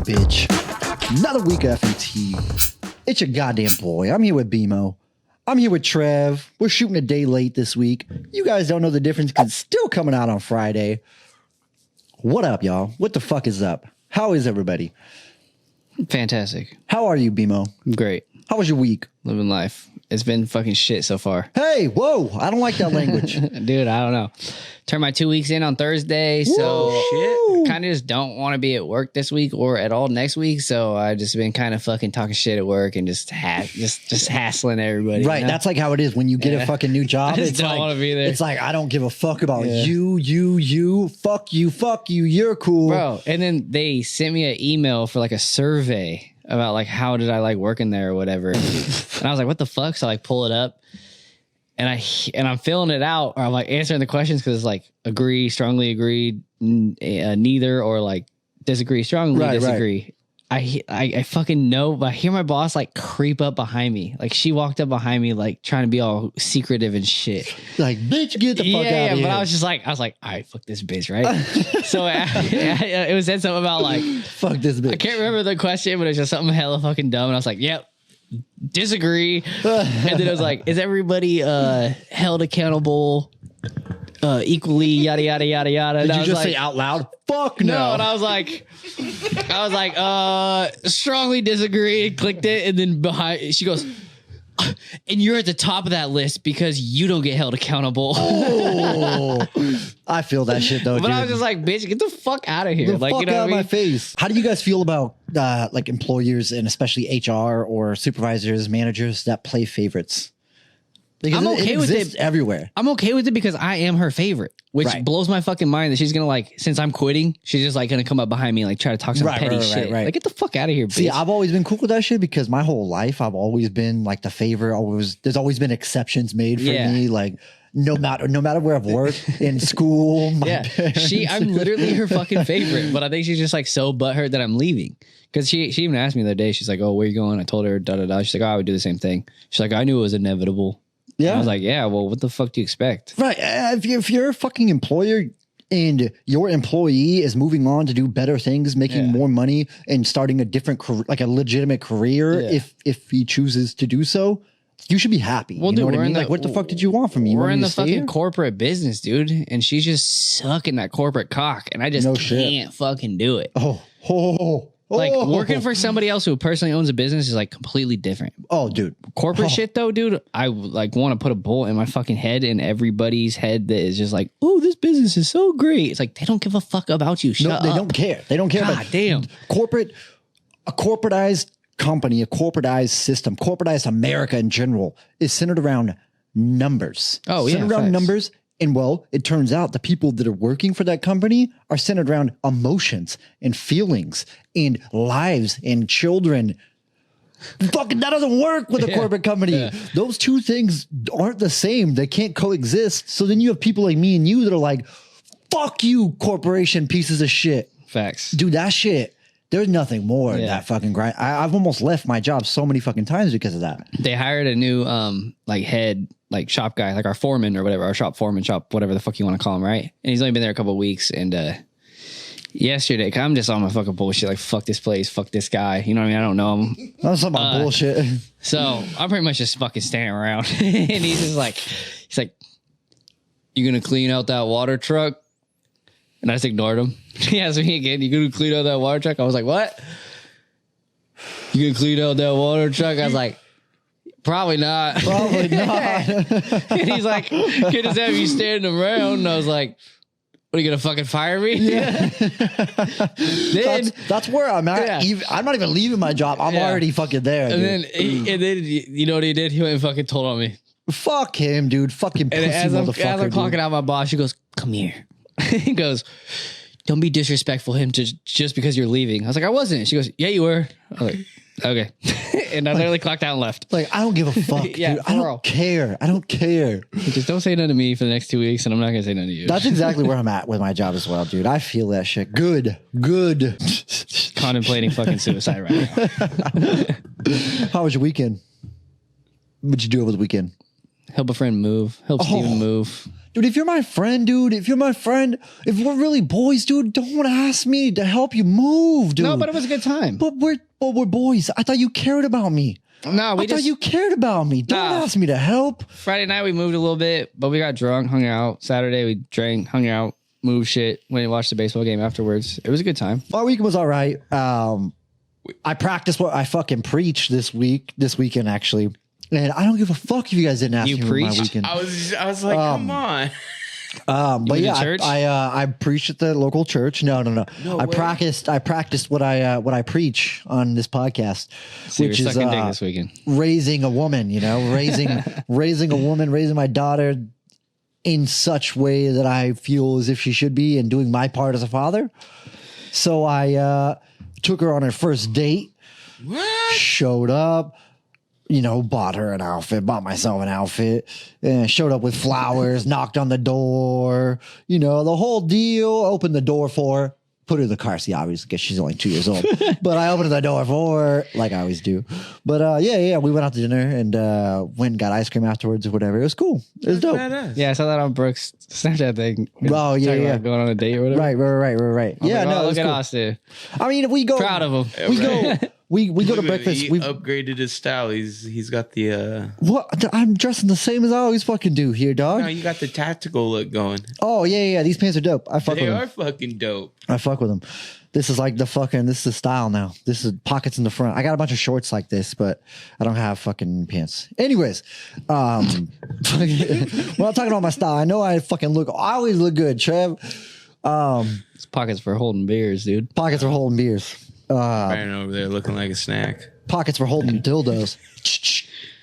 bitch. Another week of FET. It's your goddamn boy. I'm here with BMO. I'm here with Trev. We're shooting a day late this week. You guys don't know the difference because it's still coming out on Friday. What up, y'all? What the fuck is up? How is everybody? Fantastic. How are you, BMO? Great. How was your week? Living life. It's been fucking shit so far. Hey, whoa. I don't like that language. Dude, I don't know. Turned my 2 weeks in on Thursday, so kind of just don't want to be at work this week or at all next week. So I've just been kind of fucking talking shit at work and just hassling everybody. Right. You know? That's like how it is when you get a fucking new job. I just it's don't like, want to be there. It's like, I don't give a fuck about you. Fuck you. You're cool. Bro, and then they sent me an email for like a survey about like how did I like working there or whatever. And I was like, what the fuck? So I like pull it up and I'm filling it out, or I'm like answering the questions because it's like agree, strongly agree, neither, or like disagree, strongly disagree. Right. I fucking know, but I hear my boss like creep up behind me. Like she walked up behind me, like trying to be all secretive and shit. Like, bitch, get the fuck out of here. But I was like, all right, fuck this bitch, right? So it was said something about like, fuck this bitch. I can't remember the question, but it was just something hella fucking dumb. And I was like, yep, disagree. And then it was like, is everybody held accountable equally, yada yada yada yada? Did you just say out loud? Fuck no. And I was like, strongly disagree. Clicked it, and then behind she goes, and you're at the top of that list because you don't get held accountable. Oh, I feel that shit though. But dude. I was just like, bitch, get the fuck out of here. Get the fuck out of my face. How do you guys feel about like employers and especially HR or supervisors, managers that play favorites? Because I'm okay with it everywhere. I'm okay with it because I am her favorite, which blows my fucking mind that she's gonna like, since I'm quitting, she's just like gonna come up behind me and like try to talk some petty shit. Like, get the fuck out of here, bitch. See, I've always been cool with that shit because my whole life I've always been like the favorite. There's always been exceptions made for me. Like no matter where I've worked in school. I'm literally her fucking favorite, but I think she's just like so butthurt that I'm leaving. Because she even asked me the other day, she's like, "Oh, where you going?" I told her da da da. She's like, "Oh, I would do the same thing." She's like, "I knew it was inevitable." Yeah. And I was like, yeah, well, what the fuck do you expect? Right. If you're a fucking employer and your employee is moving on to do better things, making more money and starting a different career, like a legitimate career, if he chooses to do so, you should be happy. Well, you know dude, what I mean? Like, what the fuck did you want from me? We're in the fucking corporate business, dude. And she's just sucking that corporate cock. And I just can't fucking do it. Like working for somebody else who personally owns a business is like completely different. Oh, dude. Corporate shit though, dude. I like want to put a bullet in my fucking head and everybody's head that is just like, oh, this business is so great. It's like, they don't give a fuck about you. Shut up. They don't care. They don't care. God damn. A corporatized company, a corporatized system, corporatized America in general is centered around numbers. Oh, yeah. Centered around numbers. And well, it turns out the people that are working for that company are centered around emotions and feelings and lives and children. Fucking that doesn't work with a corporate company. Yeah. Those two things aren't the same. They can't coexist. So then you have people like me and you that are like, fuck you, corporation pieces of shit. Facts. Dude, that shit. There's nothing more than that fucking grind. I've almost left my job so many fucking times because of that. They hired a new like head, like shop guy, like our foreman or whatever, our shop foreman, whatever the fuck you want to call him, right? And he's only been there a couple of weeks. And yesterday, I'm just on my fucking bullshit, like fuck this place, fuck this guy. You know what I mean? I don't know him. That's not my bullshit. So I'm pretty much just fucking standing around. And he's like, you gonna clean out that water truck? And I just ignored him. He asked me again, you gonna clean out that water truck? I was like, what? You gonna clean out that water truck? I was like, probably not. Probably not. And he's like, can just have you standing around. And I was like, what, are you gonna fucking fire me? Yeah. Then, that's where I'm at. Yeah. I'm not even leaving my job. I'm already fucking there. And then you know what he did? He went and fucking told on me. Fuck him, dude. Fucking pussy motherfucker. As I'm clocking out my boss, she goes, come here. He goes, don't be disrespectful to him just because you're leaving. I was like, I wasn't. She goes, yeah, you were. I was like, okay. And I literally clocked out and left. Like, I don't give a fuck, dude. I don't care. Just don't say nothing to me for the next 2 weeks, and I'm not going to say nothing to you. That's exactly where I'm at with my job as well, dude. I feel that shit. Good. Contemplating fucking suicide right now. How was your weekend? What'd you do over the weekend? Help a friend move. Help Steven move. Dude, if you're my friend, if we're really boys, dude, don't ask me to help you move, dude. No, but it was a good time. But we're boys. I thought you cared about me. No, I thought you cared about me. Don't ask me to help. Friday night we moved a little bit, but we got drunk, hung out. Saturday we drank, hung out, moved shit. Went and watched the baseball game afterwards. It was a good time. My weekend was all right. I practiced what I fucking preached this weekend actually. And I don't give a fuck if you guys didn't ask me for my weekend. I was like, come on. But yeah, church? I preached at the local church. No. I practiced what I preach on this podcast, which is this weekend. Raising a woman. Raising a woman, raising my daughter in such way that I feel as if she should be, and doing my part as a father. So I took her on her first date. What? Showed up. Bought her an outfit, bought myself an outfit, and showed up with flowers, knocked on the door, the whole deal, opened the door for her, put her in the car seat, obviously, because she's only 2 years old. But I opened the door for her, like I always do. But yeah, we went out to dinner and went and got ice cream afterwards or whatever. It was cool. It was dope. Badass. Yeah, I saw that on Brooks' Snapchat thing. Oh, yeah. Going on a date or whatever. Right. Yeah, like, no, look at cool. us, dude. I mean, if we go... Proud of him. We go... We go to breakfast. He upgraded his style. He's got the What? I'm dressing the same as I always fucking do here, dog. No, you got the tactical look going. Oh yeah. These pants are dope. I fuck with They them. are fucking dope. I fuck with them. This is like this is the style now. This is pockets in the front. I got a bunch of shorts like this, but I don't have fucking pants. Anyways, when I'm talking about my style, I know I always look good, Trev. It's pockets for holding beers, dude. Pockets for holding beers. Right over there looking like a snack. Pockets for holding dildos.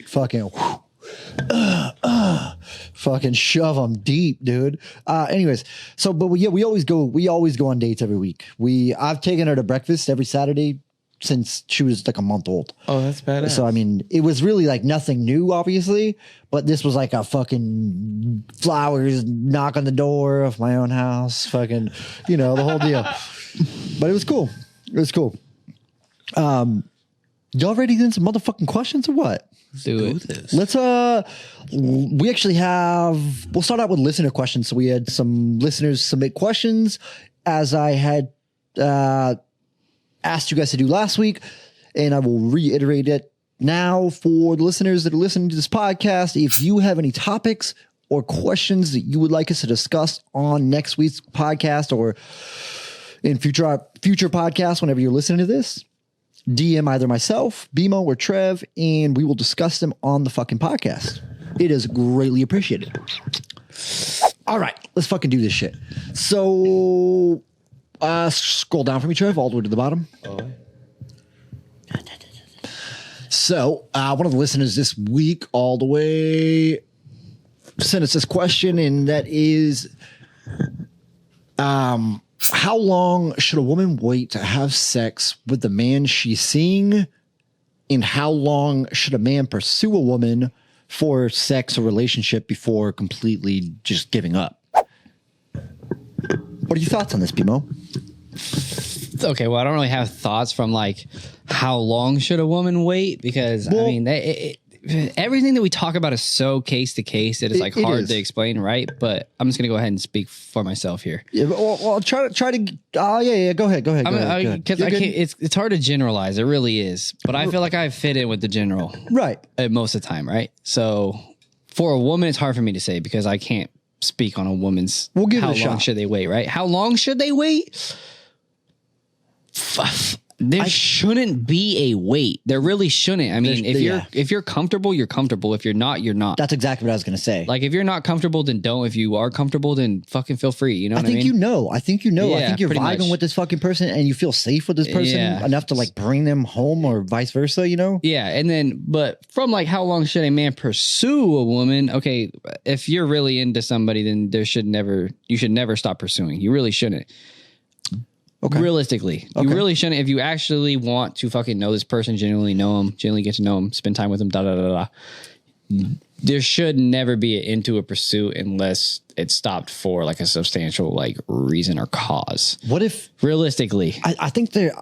Fucking fucking shove them deep, dude. Anyways, but we always go on dates every week. I've taken her to breakfast every Saturday since she was like a month old. Oh, that's badass. So I mean, it was really like nothing new, obviously, but this was like a fucking flowers, knock on the door of my own house, fucking, the whole deal. But it was cool. Y'all ready to get some motherfucking questions or what? Do this. Let's we actually we'll start out with listener questions. So we had some listeners submit questions as I had asked you guys to do last week, and I will reiterate it now for the listeners that are listening to this podcast. If you have any topics or questions that you would like us to discuss on next week's podcast or in future podcasts, whenever you're listening to this, DM either myself, BMO, or Trev, and we will discuss them on the fucking podcast. It is greatly appreciated. All right, let's fucking do this shit. So, scroll down for me, Trev, all the way to the bottom. Oh. So, one of the listeners this week, all the way, sent us this question, and that is, how long should a woman wait to have sex with the man she's seeing? And how long should a man pursue a woman for sex or relationship before completely just giving up? What are your thoughts on this, Bimo? Okay, well, I don't really have thoughts from like how long should a woman wait, because I mean, everything that we talk about is so case to case that it's like hard to explain, right? But I'm just gonna go ahead and speak for myself here. Yeah, well, try to. Oh yeah. Go ahead. Because I can't. It's hard to generalize. It really is. But I feel like I fit in with the general, right? Most of the time, right? So for a woman, it's hard for me to say because I can't speak on a woman's. We'll give it a shot. How long should they wait? Right? How long should they wait? There shouldn't be a wait. There really shouldn't. I mean, if you're comfortable, you're comfortable. If you're not, you're not. That's exactly what I was going to say. Like, if you're not comfortable, then don't. If you are comfortable, then fucking feel free. You know what I mean? I think you know. Yeah, I think you're vibing much. with this fucking person and you feel safe with this person enough to like bring them home or vice versa, Yeah. And then, but from like how long should a man pursue a woman? Okay. If you're really into somebody, then you should never stop pursuing. You really shouldn't. Okay. Realistically, you really shouldn't. If you actually want to fucking know this person, genuinely know him, genuinely get to know him, spend time with him, there should never be an into a pursuit unless it's stopped for like a substantial like reason or cause. What if realistically? I think there.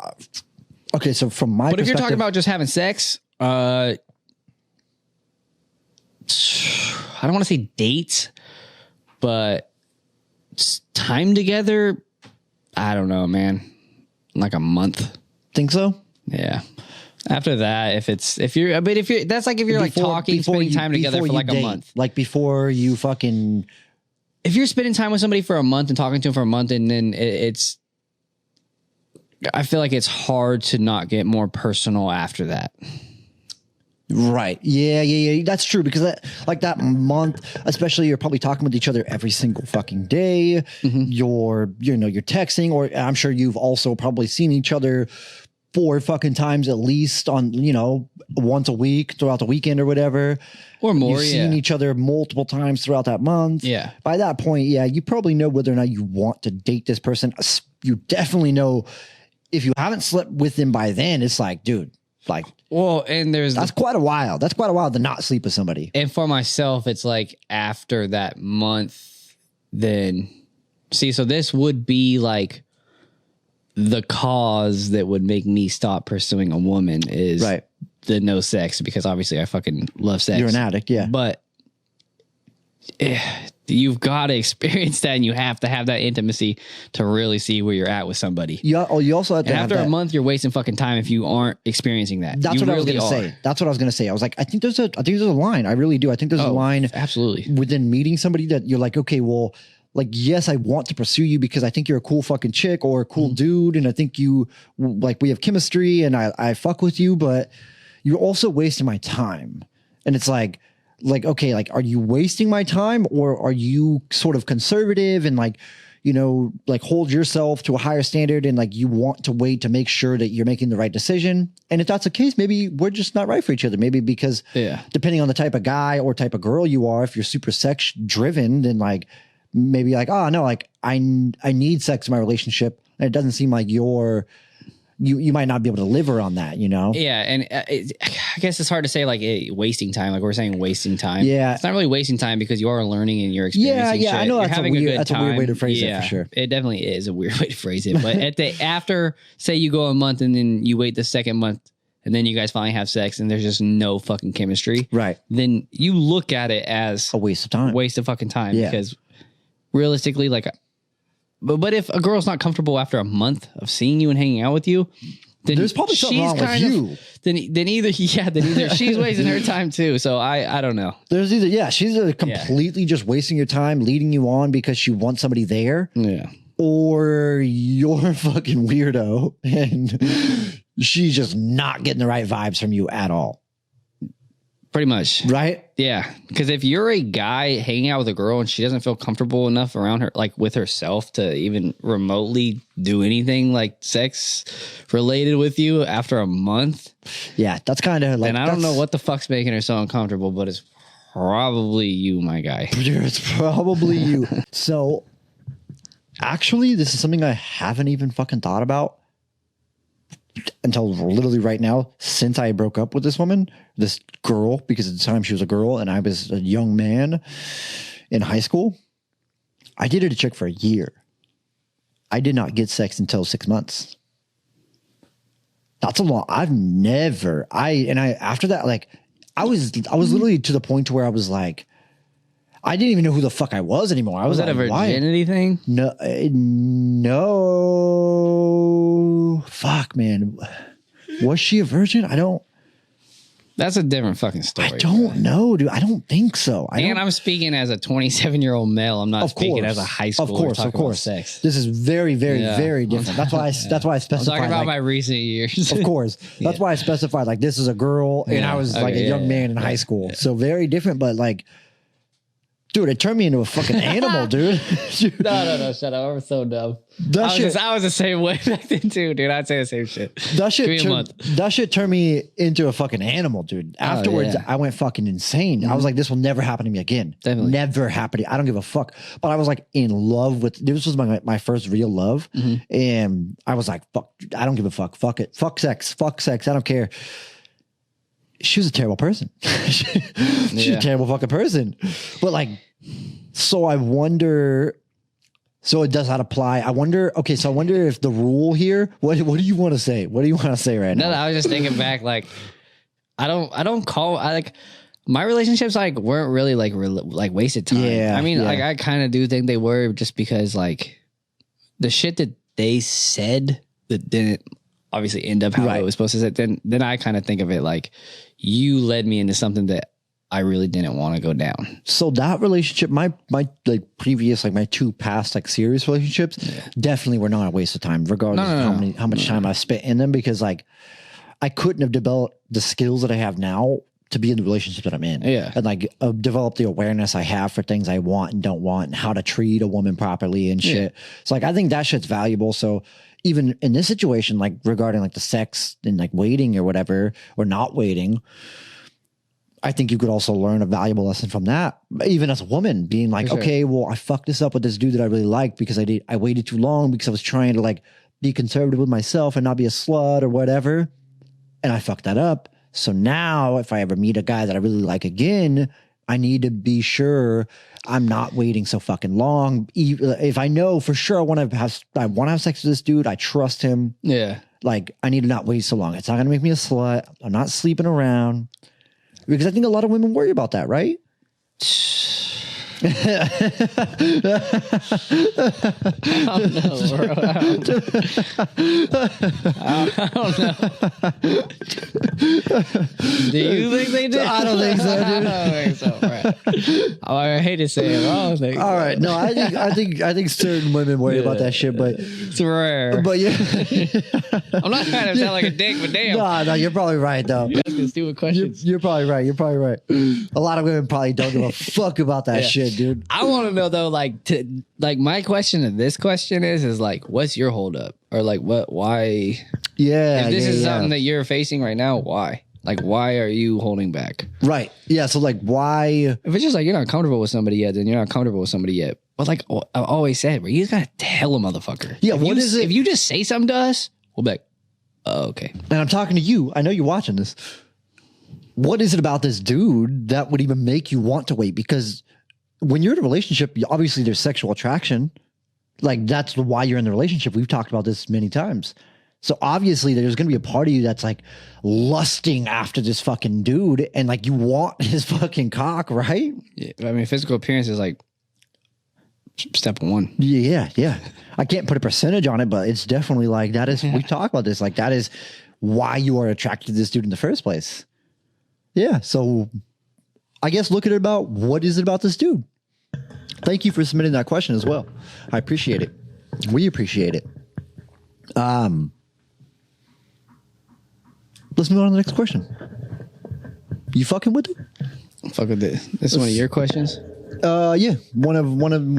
Okay, so from my if you're talking about just having sex, I don't want to say dates, but time together, I don't know, man. Like a month. Think so? Yeah. After that, if you're that's like if you're like talking, spending time together for like a month. Like before you fucking. If you're spending time with somebody for a month and talking to them for a month, and then I feel like it's hard to not get more personal after that. Right. Yeah. That's true because that month, especially you're probably talking with each other every single fucking day. Mm-hmm. You're texting, or I'm sure you've also probably seen each other 4 fucking times at least on, once a week throughout the weekend or whatever. Or more. You've seen each other multiple times throughout that month. Yeah. By that point, yeah, you probably know whether or not you want to date this person. You definitely know if you haven't slept with them by then, it's like, dude, like, well, and that's quite a while. That's quite a while to not sleep with somebody. And for myself, it's like after that month, then so this would be like the cause that would make me stop pursuing a woman is right. The no sex, because obviously I fucking love sex. You're an addict, yeah. But you've got to experience that, and you have to have that intimacy to really see where you're at with somebody. Yeah. Oh, you also have to. And after have a month, you're wasting fucking time if you aren't experiencing that. That's you what I was really gonna say. That's what I was gonna say. I was like, I think there's a line. I really do. I think there's a line. Absolutely. Within meeting somebody that you're like, okay, well, like, yes, I want to pursue you because I think you're a cool fucking chick or a cool dude, and I think you we have chemistry, and I fuck with you, but you're also wasting my time. And it's like, okay, like, are you wasting my time, or are you sort of conservative and like, hold yourself to a higher standard, and like you want to wait to make sure that you're making the right decision? And if that's the case, maybe we're just not right for each other. Maybe because depending on the type of guy or type of girl you are, if you're super sex driven, then like maybe like, oh no, like I need sex in my relationship, and it doesn't seem like you might not be able to deliver on that, Yeah, and I guess it's hard to say like wasting time. Like we're saying wasting time. Yeah. It's not really wasting time because you are learning and you're experiencing shit. I know You're that's having a weird way to phrase it for sure. It definitely is a weird way to phrase it. But after, say you go a month and then you wait the second month and then you guys finally have sex and there's just no fucking chemistry. Right. Then you look at it as a waste of time. Waste of fucking time. Yeah. Because realistically, like, but if a girl's not comfortable after a month of seeing you and hanging out with you, then there's probably something wrong with you. Then either she's wasting her time too. So I don't know. There's she's completely just wasting your time, leading you on because she wants somebody there. Yeah. Or you're a fucking weirdo and she's just not getting the right vibes from you at all. Pretty much. Right? Yeah. Because if you're a guy hanging out with a girl and she doesn't feel comfortable enough around her, like with herself, to even remotely do anything like sex related with you after a month. Yeah. That's kind of like. And I don't know what the fuck's making her so uncomfortable, but it's probably you, my guy. It's probably you. So actually, this is something I haven't even fucking thought about until literally right now, since I broke up with this girl, because at the time she was a girl and I was a young man in high school. I dated a chick for a year. I did not get sex until 6 months. That's a long. After that, like I was literally to the point where I was like, I didn't even know who the fuck I was anymore. I was that like, a virginity thing? No. Fuck, man. Was she a virgin? That's a different fucking story. I don't know, dude. I don't think so. I'm speaking as a 27-year-old male. I'm not speaking as a high schooler. Of course. Sex. This is very, very, very different. That's why I specified. I'm talking about my recent years. Of course. That's why I specified like this is a girl and I was like a young man in high school. Yeah. So very different, but like, dude, it turned me into a fucking animal, dude. No, shut up. I'm so dumb. I was the same way back then too, dude. I'd say the same shit. That shit turned me into a fucking animal, dude. Afterwards, I went fucking insane. I was like, this will never happen to me again. Definitely. Never happen. I don't give a fuck. But I was like in love with, this was my first real love. And I was like, fuck, I don't give a fuck. Fuck it. Fuck sex. I don't care. She was a terrible person. She's a terrible fucking person. But like, so I wonder, so it does not apply. I wonder if the rule here, what do you want to say? What do you want to say right now? No, I was just thinking back, like, My relationships like weren't really like wasted time. Yeah, I mean, yeah. like I kind of do think they were, just because like the shit that they said that didn't obviously end up how Right. it was supposed to. Then I kind of think of it like you led me into something that I really didn't want to go down. So that relationship, my like previous, like my 2 past like serious relationships, definitely were not a waste of time, regardless of how much time I spent in them, because like I couldn't have developed the skills that I have now to be in the relationship that I'm in. Yeah. And like develop the awareness I have for things I want and don't want, and how to treat a woman properly and shit. So like I think that shit's valuable. So even in this situation, like regarding like the sex and like waiting or whatever, or not waiting, I think you could also learn a valuable lesson from that. Even as a woman, being like, For sure. okay, well, I fucked this up with this dude that I really liked because I waited too long because I was trying to like be conservative with myself and not be a slut or whatever. And I fucked that up. So now if I ever meet a guy that I really like again, I need to be sure I'm not waiting so fucking long. If I know for sure I want to have sex with this dude, I trust him. Yeah. Like I need to not wait so long. It's not going to make me a slut. I'm not sleeping around. Because I think a lot of women worry about that, right? I don't know, bro. I don't know. Do you think they did? I don't think so, dude. I don't think so, bro. Oh, I hate to say it, but I don't think All so. right, no, I think certain women worry about that shit, but It's rare. yeah, I'm not trying to sound like a dick, but damn. no, you're probably right though. You're asking stupid questions. You're probably right. You're probably right. A lot of women probably don't give a fuck about that Yeah. shit, dude. I want to know though, like, my question to this question is like, what's your holdup, or like, why? Yeah, If this is yeah. something that you're facing right now, why? Like, why are you holding back? Right. Yeah. So like, why? If it's just like you're not comfortable with somebody yet, then you're not comfortable with somebody yet. But like I've always said, bro, you just gotta tell a motherfucker. Yeah, If what you, is it- If you just say something to us, we'll be like, oh, okay. And I'm talking to you. I know you're watching this. What is it about this dude that would even make you want to wait? Because when you're in a relationship, obviously there's sexual attraction. Like that's why you're in the relationship. We've talked about this many times. So obviously there's going to be a part of you that's like lusting after this fucking dude, and like you want his fucking cock, right? Yeah, I mean, physical appearance is like step one. Yeah, yeah. I can't put a percentage on it, but it's definitely like that is, we talk about this, like that is why you are attracted to this dude in the first place. Yeah. So I guess look at it about what is it about this dude? Thank you for submitting that question as well. I appreciate it. We appreciate it. Let's move on to the next question. You fucking with it? Fuck with it. This is one of your questions. Yeah. One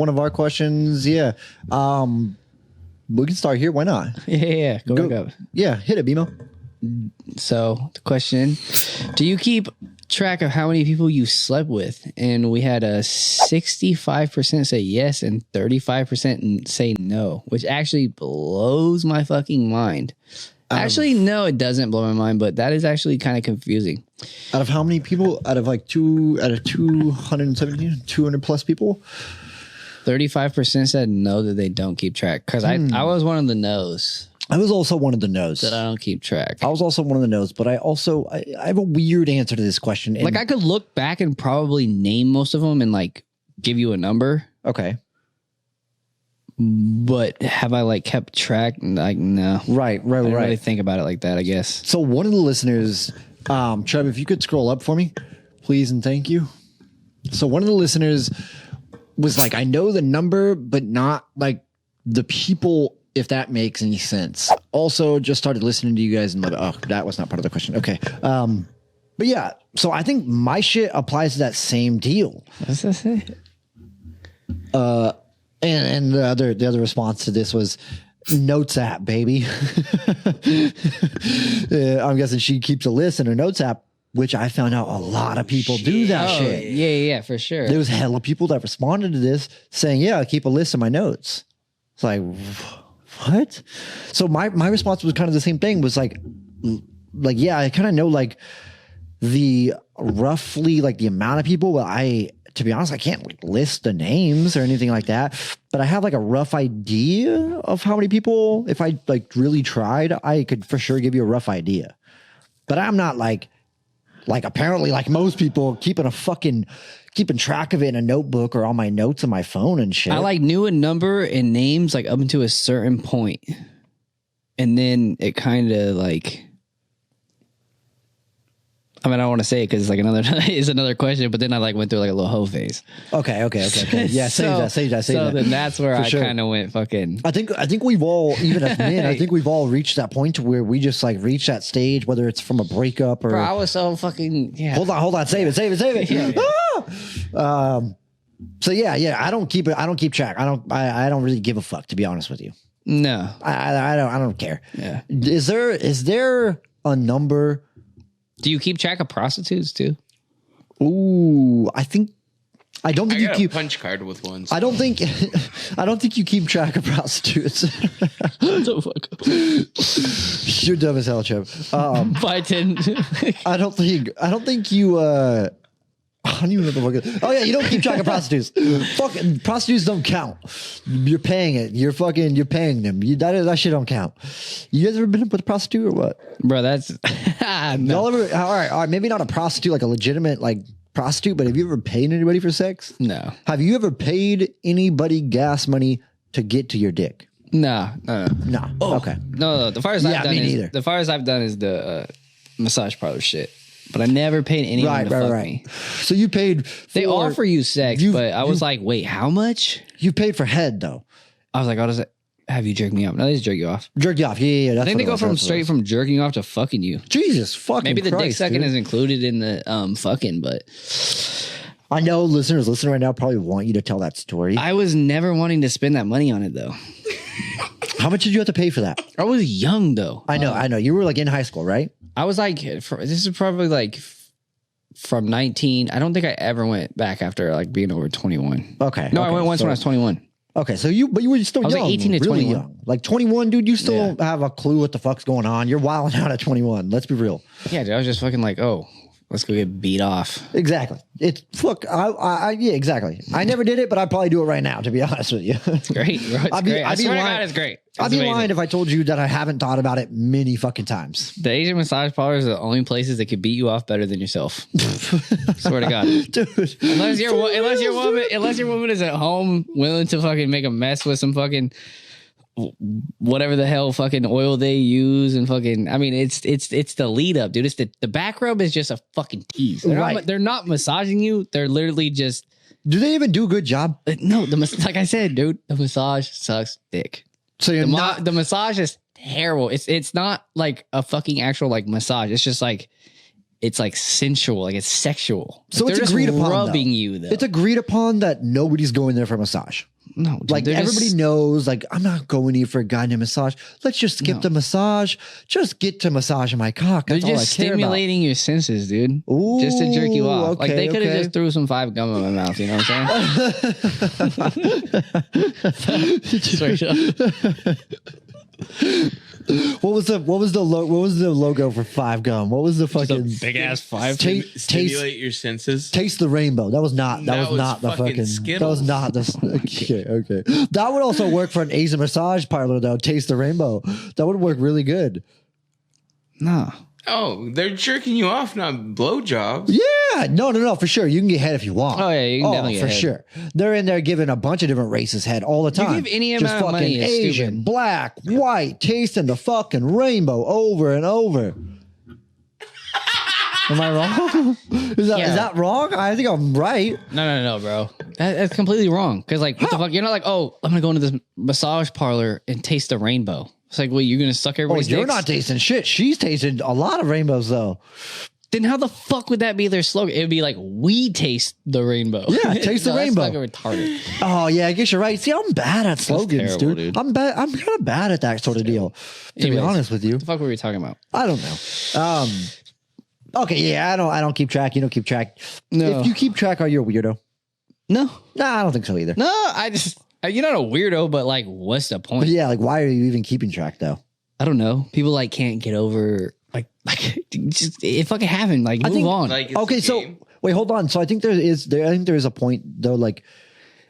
of our questions. Yeah. We can start here. Why not? Yeah. Go back up. Yeah. Hit it, BMO. So the question, do you keep track of how many people you slept with? And we had a 65% say yes and 35% say no, which actually blows my fucking mind. Actually, no, it doesn't blow my mind, but that is actually kind of confusing. Out of how many people? Out of 217, 200 plus people? 35% said no, that they don't keep track. Because I was one of the no's I was also one of the no's. that I don't keep track. I was also one of the no's, but I have a weird answer to this question. And- Like I could look back and probably name most of them and like give you a number. okay. But have I like kept track? Like, no. Right. I don't really think about it like that, I guess. So one of the listeners, Trev, if you could scroll up for me, please and thank you. So one of the listeners was like, I know the number, but not like the people, if that makes any sense. Also just started listening to you guys and like, oh, that was not part of the question. Okay. But yeah, so I think my shit applies to that same deal. What's that say? And the other response to this was notes app, baby. I'm guessing she keeps a list in her notes app, which I found out a lot of people do that shit. Yeah, for sure. There was hella people that responded to this saying, yeah, I keep a list of my notes. It's like, what? So my response was kind of the same thing, was like, yeah, I kind of know like the roughly like the amount of people, but to be honest, I can't like list the names or anything like that, but I have like a rough idea of how many people, if I like really tried, I could for sure give you a rough idea, but I'm not like like apparently like most people keeping track of it in a notebook or on my notes on my phone and shit. I like knew a number and names like up until a certain point. And then it kind of like, I mean, I don't want to say it because it's like another question, but then I like went through like a little hoe phase. Okay. Yeah, save that. So then that's where I kind of went fucking. I think we've all, even as men, I think we've all reached that point to where we just like reach that stage, whether it's from a breakup or. Bro, I was so fucking Hold on, save it. Yeah. So yeah, I don't keep track. I don't really give a fuck, to be honest with you. No, I don't care. Yeah. Is there a number? Do you keep track of prostitutes too? Ooh, I don't think I you got keep a punch card with one. I don't think you keep track of prostitutes. You're dumb as hell, Trev. By 10. I don't think you I don't even know what the fuck. Oh yeah, you don't keep track of prostitutes. Fucking prostitutes don't count. You're paying it. You're paying them. That shit don't count. You guys ever been with a prostitute or what? Bro, that's No. no. All right. Maybe not a prostitute, like a legitimate like prostitute, but have you ever paid anybody for sex? No. Have you ever paid anybody gas money to get to your dick? No. No. Okay. No. The farthest I've done is the massage parlor shit. But I never paid anyone to fuck me. So you paid. They offer you sex, but I was like, wait, how much? You paid for head though. I was like, oh, does it have you jerk me off? No, they just jerk you off. Jerk you off. Yeah. I think they go from straight from jerking off to fucking you. Jesus fucking Maybe the Christ, dick sucking dude. is included in the fucking, but I know listeners listening right now probably want you to tell that story. I was never wanting to spend that money on it though. How much did you have to pay for that? I was young though. I know. You were like in high school, right? I was like, this is probably like from 19. I don't think I ever went back after like being over 21. Okay. No, I went once when I was 21. Okay, so you were still young. I was like 18 to really 21. young. Like 21, dude, you still don't have a clue what the fuck's going on. You're wilding out at 21. Let's be real. Yeah, dude, I was just fucking like, oh, let's go get beat off. Exactly. Yeah, exactly. I never did it, but I'd probably do it right now, to be honest with you. It's great, bro. It's great. I swear to God, it's great. I'd be amazing. lying if I told you that I haven't thought about it many fucking times. The Asian massage parlors are the only places that can beat you off better than yourself. Swear to God. Dude. Unless your woman is at home willing to fucking make a mess with some fucking whatever the hell fucking oil they use and fucking, I mean, it's the lead up, dude. It's the back rub is just a fucking tease. They're not massaging you. They're literally just. Do they even do a good job? No, like I said, dude, the massage sucks dick. So you're not. The massage is terrible. It's not like a fucking actual like massage. It's just like it's like sensual, like it's sexual. So like it's agreed upon. Rubbing you though. It's agreed upon that nobody's going there for a massage. No, dude, like everybody knows. Like I'm not going here for a goddamn massage. Let's just skip the massage. Just get to massaging my cock. That's they're all just I care stimulating your senses, dude. Ooh, just to jerk you off. Like they could have okay. just threw some 5 gum in my mouth. You know what I'm saying? Straight up. What was the logo for 5 gum? What was the fucking big ass 5? Stimulate your senses. Taste the rainbow. That was not the fucking Skittles. That was not the okay. That would also work for an Asian massage parlor though. Taste the rainbow. That would work really good. No. Oh, they're jerking you off, not blowjobs. Yeah, no, for sure. You can get head if you want. Oh, yeah, you can definitely get for head. Sure. They're in there giving a bunch of different races head all the time. give any Just amount of fucking money is Asian, stupid. black, white, tasting the fucking rainbow over and over. Am I wrong? Is that wrong? I think I'm right. No, bro. That's completely wrong. Because like, what the fuck? You're not like, oh, I'm gonna go into this massage parlor and taste the rainbow. It's like, wait, you're gonna suck everybody's You're dicks? not tasting shit. She's tasted a lot of rainbows though. Then how the fuck would that be their slogan? It would be like, we taste the rainbow. Yeah, taste the rainbow. That's fucking retarded. Oh yeah, I guess you're right. See, I'm bad at slogans, terrible, dude. dude. I'm kind of bad at that sort of deal. To be honest with you, What the fuck were we talking about? I don't know. Okay, yeah, I don't keep track. You don't keep track. No. If you keep track, are you a weirdo? No. Nah, I don't think so either. No, you're not a weird,o but like, what's the point? But yeah, like, why are you even keeping track though? I don't know. People like can't get over like just, it fucking happened. Like move on. Like it's Okay, a so game. wait, hold on. So I think there is a point though. Like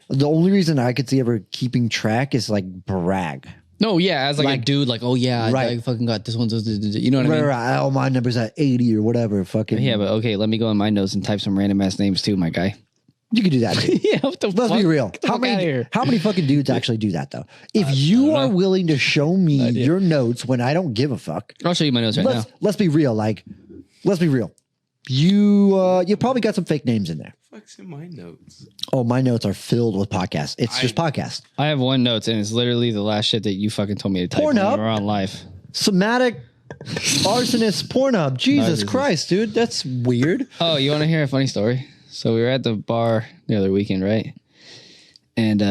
the only reason I could see ever keeping track is like brag. No, yeah, as like a Like- dude, like, oh yeah, Right. I fucking got this one. You know what I Right, mean? right. Oh, my number's at 80 or whatever. Fucking Yeah, but okay, let me go in my notes and type some random ass names too, my guy. you could do that too. Yeah, what the Let's fuck? be real. Get the fuck outta here. How many fucking dudes actually do that though? If you are willing to show me your notes when I don't give a fuck, I'll show you my notes right now. let's be real. Like, let's be real. You probably got some fake names in there. Fuck's in my notes. Oh, my notes are filled with podcasts. It's just podcasts. I have one notes, and it's literally the last shit that you fucking told me to type when Pornhub? we were on live. Somatic arsonist Pornhub. Jesus Narcissist. Christ, dude. That's weird. Oh, you want to hear a funny story? So we were at the bar the other weekend, right? And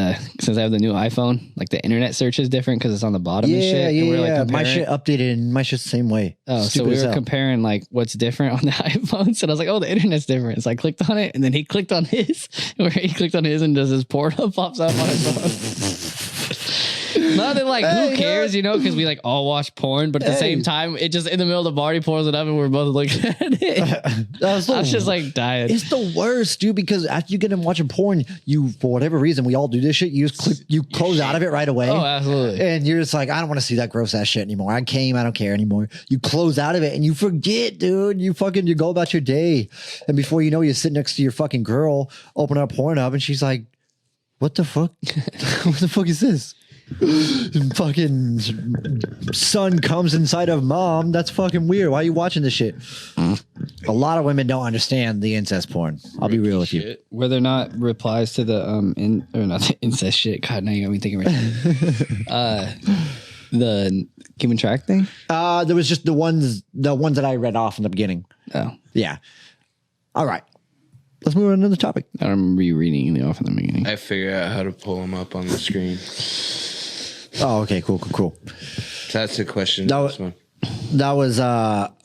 since I have the new iPhone, like the internet search is different because it's on the bottom and shit. And we're like My comparing- shit updated and my shit's the same way. Oh, so Stupid we as were hell. comparing like what's different on the iPhones, and I was like, "Oh, the internet's different." So I clicked on it, and then he clicked on his, where he clicked on his, and does his portal pops up on his phone. Nothing like Hey, who cares, you know? Because we like all watch porn, but at the same time, it just in the middle of the bar, he pours it up, and we're both looking at it. I was just like dying. It's the worst, dude, because after you get them watching porn, you, for whatever reason, we all do this shit. You just click, you close out of it right away. Oh, absolutely. And you're just like, I don't want to see that gross ass shit anymore. I don't care anymore. You close out of it and you forget, dude. You go about your day. And before you know, you sit next to your fucking girl, open up Pornhub, and she's like, what the fuck? What the fuck is this? And fucking son comes inside of mom. That's fucking weird. Why are you watching this shit? A lot of women don't understand the incest porn. I'll be real with you. Shit. Were there not replies to the or not the incest shit? God, now you got me thinking right now. The keeping track thing. There was just the ones that I read off in the beginning. Oh, Yeah. All right. Let's move on to another topic. I don't remember you reading it off in the beginning. I figured out how to pull them up on the screen. Oh, okay. Cool. So that's the question. That This one. That was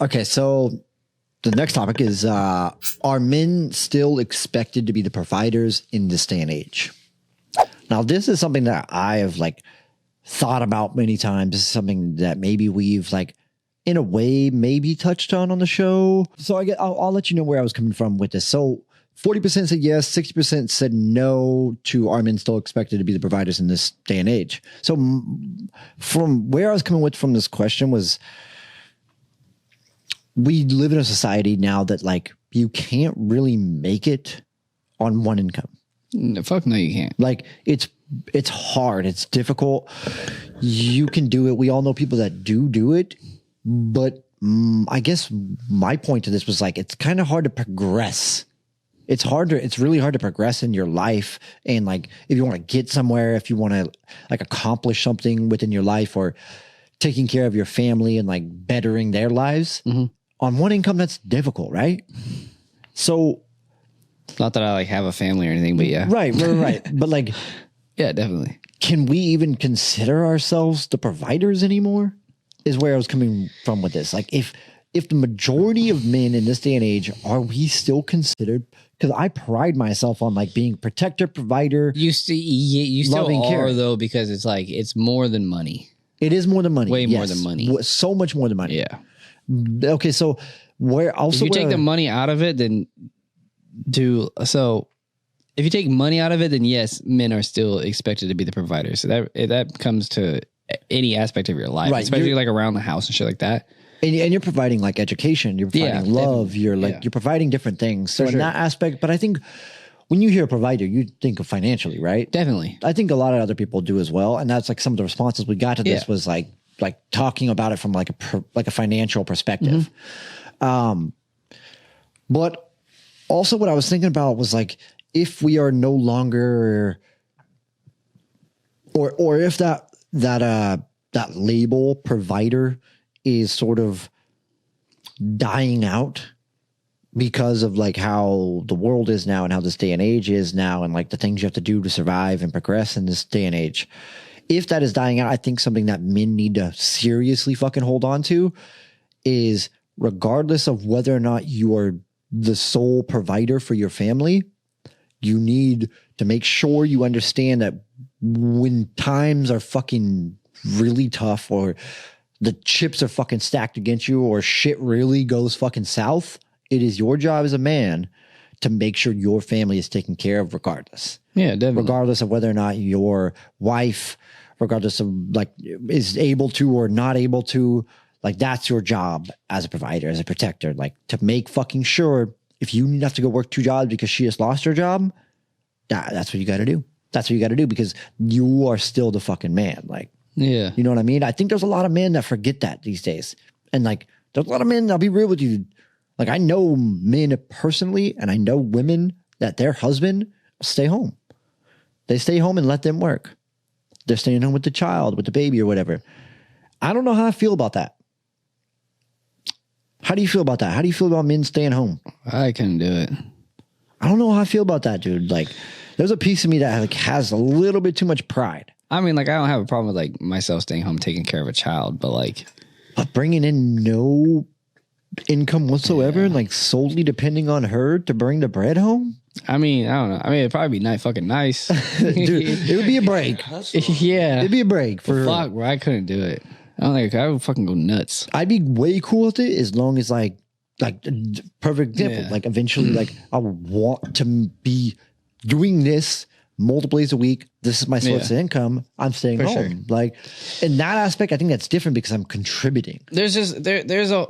okay. So the next topic is are men still expected to be the providers in this day and age? Now, this is something that I have like thought about many times. This is something that maybe we've like in a way maybe touched on the show. So I'll let you know where I was coming from with this. So 40% said yes, 60% said no to are men still expected to be the providers in this day and age. So from where I was coming with from this question was we live in a society now that like you can't really make it on one income. No, fuck no, you can't. Like it's hard. It's difficult. You can do it. We all know people that do it, but I guess my point to this was like, it's kind of hard to progress. It's really hard to progress in your life. And like, if you want to get somewhere, if you want to like accomplish something within your life or taking care of your family and like bettering their lives on one income, that's difficult. Right. So, Not that I like have a family or anything, but yeah. right. But like, Yeah, definitely. can we even consider ourselves the providers anymore? Is where I was coming from with this. Like if the majority of men in this day and age, are we still considered? Because I pride myself on like being protector, provider. You still Loving are care. though, because it's like it's more than money. It is more than money. Way more yes. than money. So much more than money. Yeah. Okay, so where also If you take the money out of it, then if you take money out of it, then yes, men are still expected to be the providers. So that comes to any aspect of your life, Right. especially like around the house and shit like that. and you're providing like education, you're providing Yeah, love, definitely. you're like Yeah. you're providing different things. So For in sure. that aspect, but I think when you hear a provider, you think of financially, right? Definitely. I think a lot of other people do as well, and that's like some of the responses we got to this Yeah. was like talking about it from like a financial perspective. But also what I was thinking about was like if we are no longer, or if that label provider is sort of dying out because of like how the world is now and how this day and age is now and like the things you have to do to survive and progress in this day and age. If that is dying out, I think something that men need to seriously fucking hold on to is regardless of whether or not you are the sole provider for your family, you need to make sure you understand that when times are fucking really tough or the chips are fucking stacked against you or shit really goes fucking south, it is your job as a man to make sure your family is taken care of regardless. Yeah, definitely. Regardless of whether or not your wife regardless of like is able to or not able to. Like that's your job as a provider, as a protector, like to make fucking sure if you have to go work 2 jobs because she just lost her job, that's what you got to do. That's what you got to do because you are still the fucking man. Like, Yeah. you know what I mean? I think there's a lot of men that forget that these days. And like, there's a lot of men, I'll be real with you. Like I know men personally, and I know women that their husband stay home. They stay home and let them work. They're staying home with the child, with the baby or whatever. I don't know how I feel about that. How do you feel about that? How do you feel about men staying home? I couldn't do it. I don't know how I feel about that, dude. Like, there's a piece of me that like has a little bit too much pride. I mean, like, I don't have a problem with like myself staying home taking care of a child, but like, bringing in no income whatsoever and like solely depending on her to bring the bread home. I mean, I don't know. I mean, it'd probably be fucking nice. Dude, it would be a break. Yeah. It'd be a break for her. Fuck, bro. I couldn't do it. I don't think I would fucking go nuts. I'd be way cool with it as long as like perfect example. Yeah. Like eventually, like I want to be doing this multiple days a week. This is my source of income. I'm staying home. Sure. Like in that aspect, I think that's different because I'm contributing. There's just there's a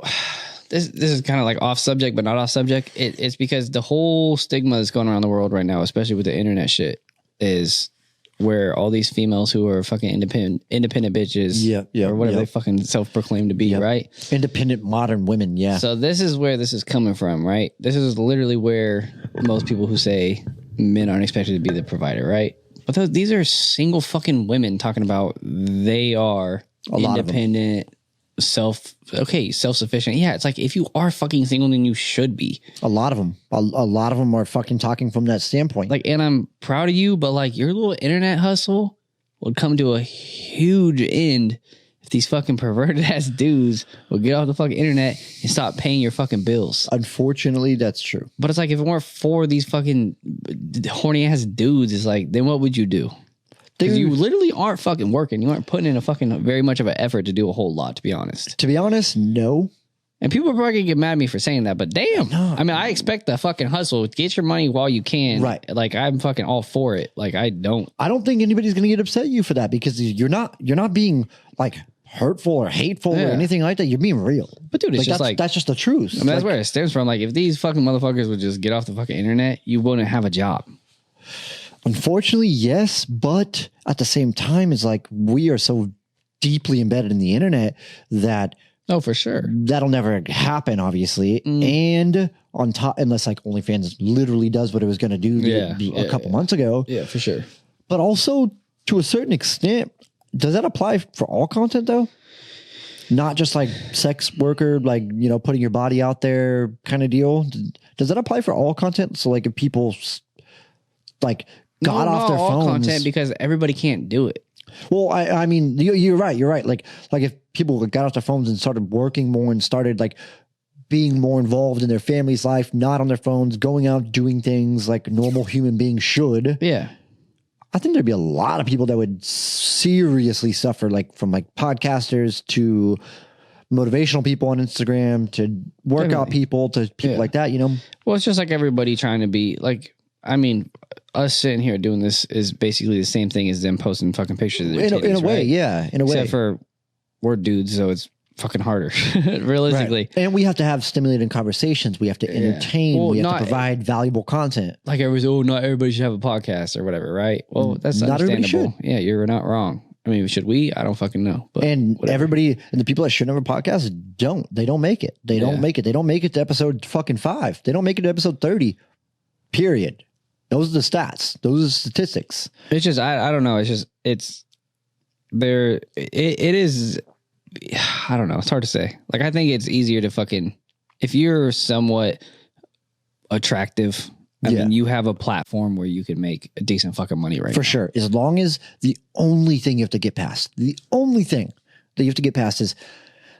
this is kind of like off subject, but not off subject. It's because the whole stigma that's going around the world right now, especially with the internet shit, is where all these females who are fucking independent bitches, or whatever they fucking self-proclaim to be, right? Independent modern women, yeah. So this is where this is coming from, right? This is literally where most people who say men aren't expected to be the provider, right? But these are single fucking women talking about they are independent, self-sufficient. Yeah, it's like if you are fucking single, then you should be. A lot of them. A lot of them are fucking talking from that standpoint. Like, and I'm proud of you, but like your little internet hustle would come to a huge end if these fucking perverted ass dudes would get off the fucking internet and stop paying your fucking bills. Unfortunately, that's true. But it's like if it weren't for these fucking horny ass dudes, it's like then what would you do? Because you literally aren't fucking working. You aren't putting in a fucking very much of an effort to do a whole lot, to be honest. To be honest, no. And people are probably going to get mad at me for saying that, but damn. No. I mean, I expect the fucking hustle. Get your money while you can. Right. Like, I'm fucking all for it. Like, I don't think anybody's going to get upset at you for that because you're not being like hurtful or hateful or anything like that. You're being real. But dude, it's just that's just the truth. I mean, that's where it stems from. Like, if these fucking motherfuckers would just get off the fucking internet, you wouldn't have a job. Unfortunately, yes, but at the same time, it's like we are so deeply embedded in the internet that for sure that'll never happen, obviously. And on top, unless like OnlyFans literally does what it was going to do a couple months ago. Yeah, for sure. But also to a certain extent, does that apply for all content though? Not just like sex worker, like, you know, putting your body out there kind of deal. Does that apply for all content? So like if people like got off their phones, content because everybody can't do it. Well, I mean, you're right. You're right. Like if people got off their phones and started working more and started like being more involved in their family's life, not on their phones, going out, doing things like normal human beings should. Yeah. I think there'd be a lot of people that would seriously suffer, like from like podcasters to motivational people on Instagram to workout people to people like that, you know? Well, it's just like everybody trying to be like, I mean, us sitting here doing this is basically the same thing as them posting fucking pictures of their titties, in a way, right? yeah. In a way. Except for we're dudes, so it's fucking harder, realistically. Right. And we have to have stimulating conversations. We have to entertain. We have to provide valuable content. Like everybody's, not everybody should have a podcast or whatever, right? Well, that's not understandable. Yeah, you're not wrong. I mean, should we? I don't fucking know. But everybody and the people that shouldn't have a podcast they don't make it. They don't make it. They don't make it to episode fucking 5. They don't make it to episode 30. Period. Those are the stats. Those are the statistics. It's just, I don't know. It's just, it is, I don't know. It's hard to say. Like, I think it's easier to fucking, if you're somewhat attractive, I mean, you have a platform where you can make a decent fucking money right now. For sure. As long as the only thing you have to get past, the only thing that you have to get past is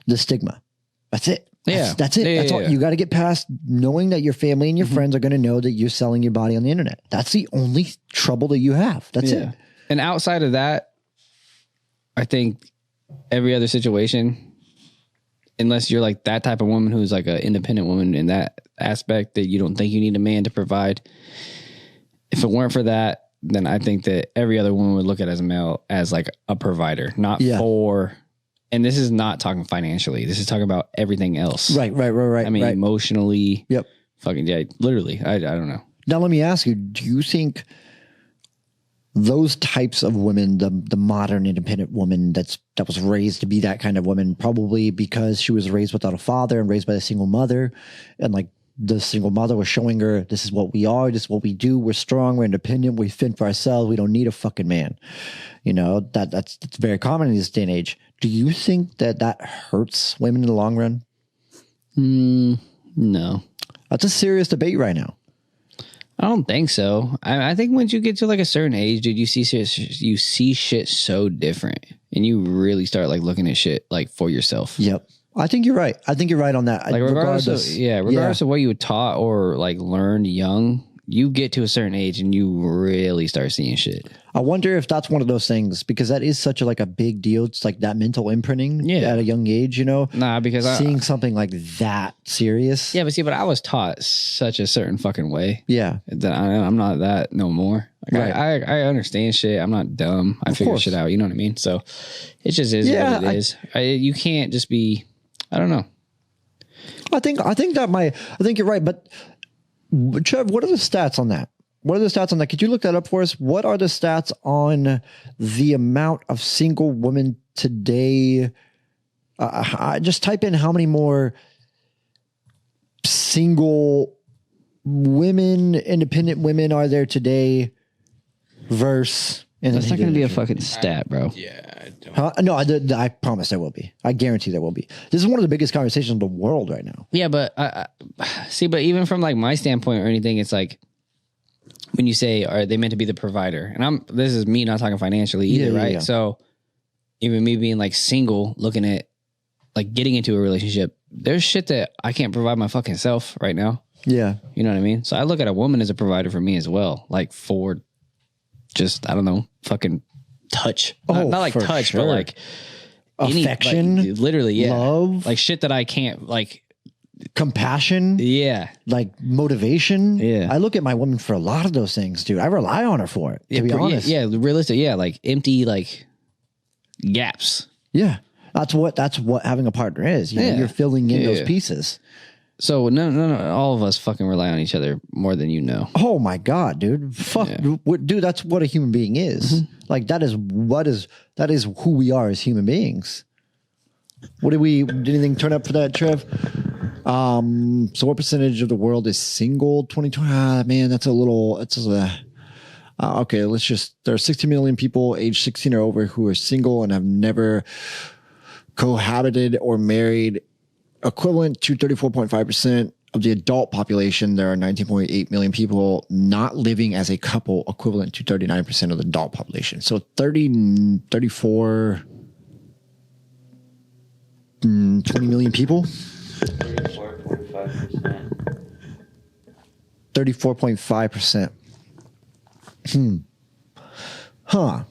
the stigma. That's it. That's it. That's all. You got to get past knowing that your family and your friends are going to know that you're selling your body on the internet. That's the only trouble that you have. That's it. And outside of that, I think every other situation, unless you're like that type of woman who's like an independent woman in that aspect that you don't think you need a man to provide, if it weren't for that, then I think that every other woman would look at as a male as like a provider, not for. And this is not talking financially. This is talking about everything else. Right. I mean, emotionally. Yep. Fucking yeah. Literally, I don't know. Now let me ask you: do you think those types of women, the modern independent woman that was raised to be that kind of woman, probably because she was raised without a father and raised by a single mother, and like the single mother was showing her, this is what we are, this is what we do, we're strong, we're independent, we fend for ourselves, we don't need a fucking man. You know, that's very common in this day and age. Do you think that hurts women in the long run? No. That's a serious debate right now. I don't think so. I think once you get to like a certain age, dude, you see shit so different, and you really start like looking at shit like for yourself. Yep. I think you're right. I think you're right on that. Like regardless of what you were taught or like learned young, you get to a certain age and you really start seeing shit. I wonder if that's one of those things, because that is such a big deal. It's like that mental imprinting at a young age, you know? Nah, because seeing something like that serious. Yeah, but I was taught such a certain fucking way. Yeah. That I'm not that no more. Like I understand shit. I'm not dumb. I figure shit out. You know what I mean? So it just is what it is. You can't just be, I don't know. I think you're right. But Trev, what are the stats on that? Could you look that up for us? What are the stats on the amount of single women today? Just type in how many more single women, independent women are there today versus. That's not going to be a fucking stat, bro. Yeah, I don't. No, I promise there will be. I guarantee there will be. This is one of the biggest conversations in the world right now. Yeah, but but even from like my standpoint or anything, it's like when you say, are they meant to be the provider? And this is me not talking financially either, right? Yeah. So even me being like single, looking at like getting into a relationship, there's shit that I can't provide my fucking self right now. Yeah. You know what I mean? So I look at a woman as a provider for me as well. Like for just, I don't know, fucking touch. Not like touch, sure. But like affection. Literally, yeah. Love. Like shit that I can't like. Compassion. Yeah. Like motivation. Yeah. I look at my woman for a lot of those things, dude. I rely on her for it, to be honest. Yeah, realistic. Yeah, like empty like gaps. Yeah. That's what having a partner is. You know, you're filling in those pieces. So no, all of us fucking rely on each other more than you know. Oh my God, dude. Fuck, dude, that's what a human being is. Mm-hmm. Like that is who we are as human beings. Did anything turn up for that, Trev? So what percentage of the world is single? 2020. Man, okay. There are 60 million people aged 16 or over who are single and have never cohabited or married, equivalent to 34.5% of the adult population. There are 19.8 million people not living as a couple, equivalent to 39% of the adult population. So 34, 20 million people. 34.5%. 34.5%. Huh.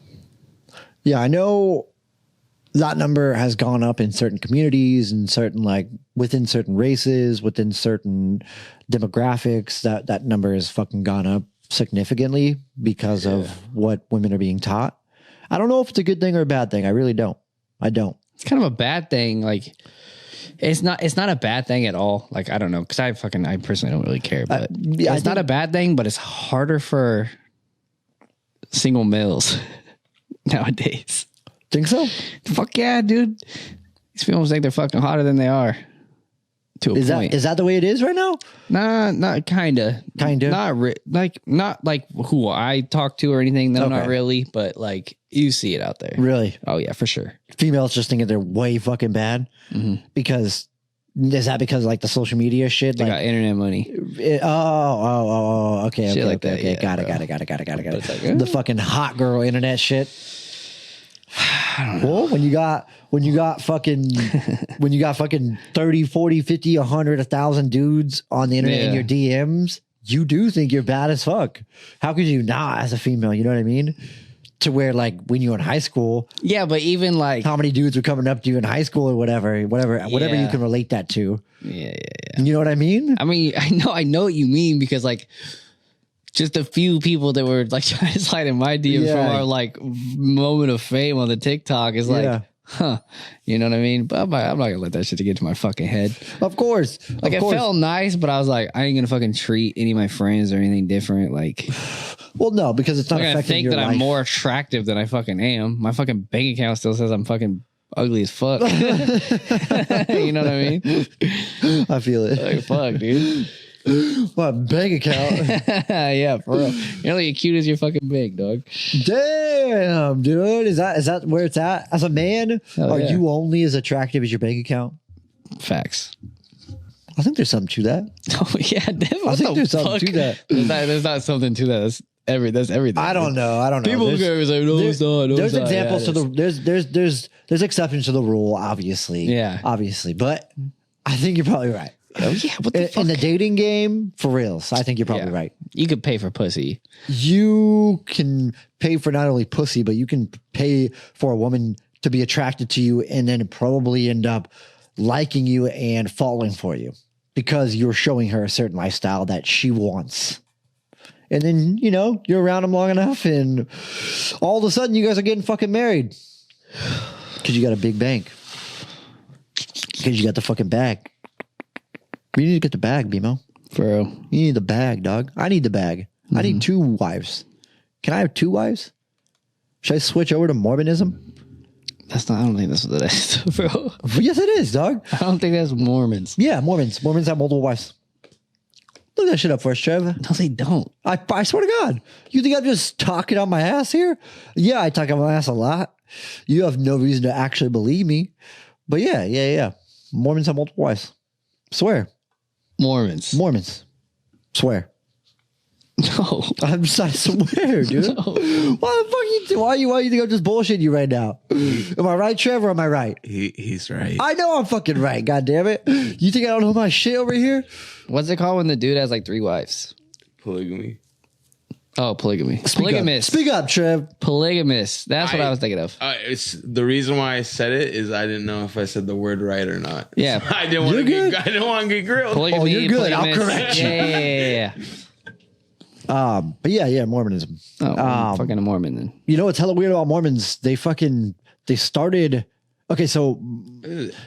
Yeah, I know that number has gone up in certain communities and certain, like within certain races, within certain demographics, that number has fucking gone up significantly because of what women are being taught. I don't know if it's a good thing or a bad thing. I really don't. I don't. It's kind of a bad thing. Like it's not a bad thing at all. Like, I don't know. Cause I personally don't really care, but it's not a bad thing, but it's harder for single males nowadays. Think so? Fuck yeah, dude. These females think they're fucking hotter than they are. To a point. Is that the way it is right now? Nah, not kinda. Not like who I talk to or anything. No, not really. But like you see it out there. Really? Oh yeah, for sure. Females just thinking they're way fucking bad because like the social media shit? They got internet money. Okay. Shit like that, okay. Yeah, Got it. Like, the fucking hot girl internet shit. Well, when you got fucking 30, 40, 50, 100, 1,000 dudes on the internet in your DMs, you do think you're bad as fuck. How could you not as a female? You know what I mean? To where like when you were in high school. Yeah, but even like how many dudes were coming up to you in high school or whatever you can relate that to. Yeah. You know what I mean? I mean, I know what you mean because like just a few people that were like trying to slide in my DMs from our like moment of fame on the TikTok is like, huh, you know what I mean? But I'm not gonna let that shit get to my fucking head. Of course. Like it felt nice, but I was like, I ain't gonna fucking treat any of my friends or anything different. Like, well, no, because it's not I affecting think your that life. I'm more attractive than I fucking am. My fucking bank account still says I'm fucking ugly as fuck. You know what I mean? I feel it. Like, fuck, dude. My bank account. Yeah, for real. You're only as cute as your fucking bank, dog. Damn, dude. Is that where it's at? As a man, are you only as attractive as your bank account? Facts. I think there's something to that. Oh yeah, I think there's something to that. There's not something to that. That's everything. I don't know. People go say, no, it's not. There's examples to the there's exceptions to the rule, obviously. Yeah. Obviously. But I think you're probably right. Oh, yeah, what the fuck? In the dating game, for real. So I think you're probably right. You could pay for pussy. You can pay for not only pussy, but you can pay for a woman to be attracted to you and then probably end up liking you and falling for you because you're showing her a certain lifestyle that she wants. And then, you're around them long enough and all of a sudden you guys are getting fucking married because you got a big bank. Because you got the fucking bag. You need to get the bag, BMO. For real. You need the bag, dog. I need the bag. I need 2 wives. Can I have 2 wives? Should I switch over to Mormonism? I don't think that's what that is, bro. Yes, it is, dog. I don't think that's Mormons. Yeah, Mormons. Mormons have multiple wives. Look that shit up for us, Trev. No, they don't. I swear to God. You think I'm just talking on my ass here? Yeah, I talk on my ass a lot. You have no reason to actually believe me. But yeah. Mormons have multiple wives. Swear. Mormons. Swear. No. I swear, dude. No. Why the fuck why you think I'm just bullshitting you right now? Am I right, Trevor, or am I right? He's right. I know I'm fucking right, god damn it. You think I don't know my shit over here? What's it called when the dude has like 3 wives? Polygamy. Oh, polygamy. Polygamist. Speak up, Trev. Polygamist. That's what I was thinking of. It's the reason why I said it is I didn't know if I said the word right or not. Yeah. So I didn't want to get grilled. Polygamy, Oh, you're good. I'll polygamist. correct you. Yeah. But yeah, Mormonism. Oh, I'm fucking a Mormon then. You know what's hella weird about Mormons? They started. Okay, so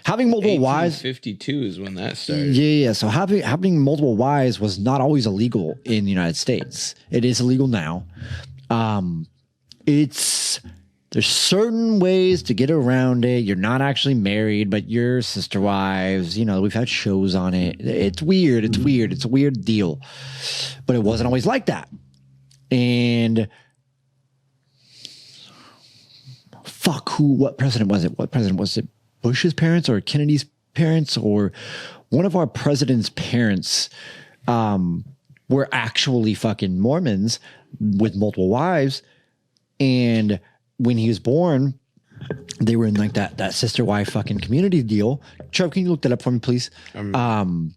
having multiple wives. 1852 is when that started. Yeah. So having multiple wives was not always illegal in the United States. It is illegal now. There's certain ways to get around it. You're not actually married, but you're sister wives. We've had shows on it. It's weird. It's a weird deal, but it wasn't always like that. And what president was it? Bush's parents or Kennedy's parents or one of our president's parents were actually fucking Mormons with multiple wives. And when he was born, they were in like that sister wife fucking community deal. Trev, can you look that up for me, please? And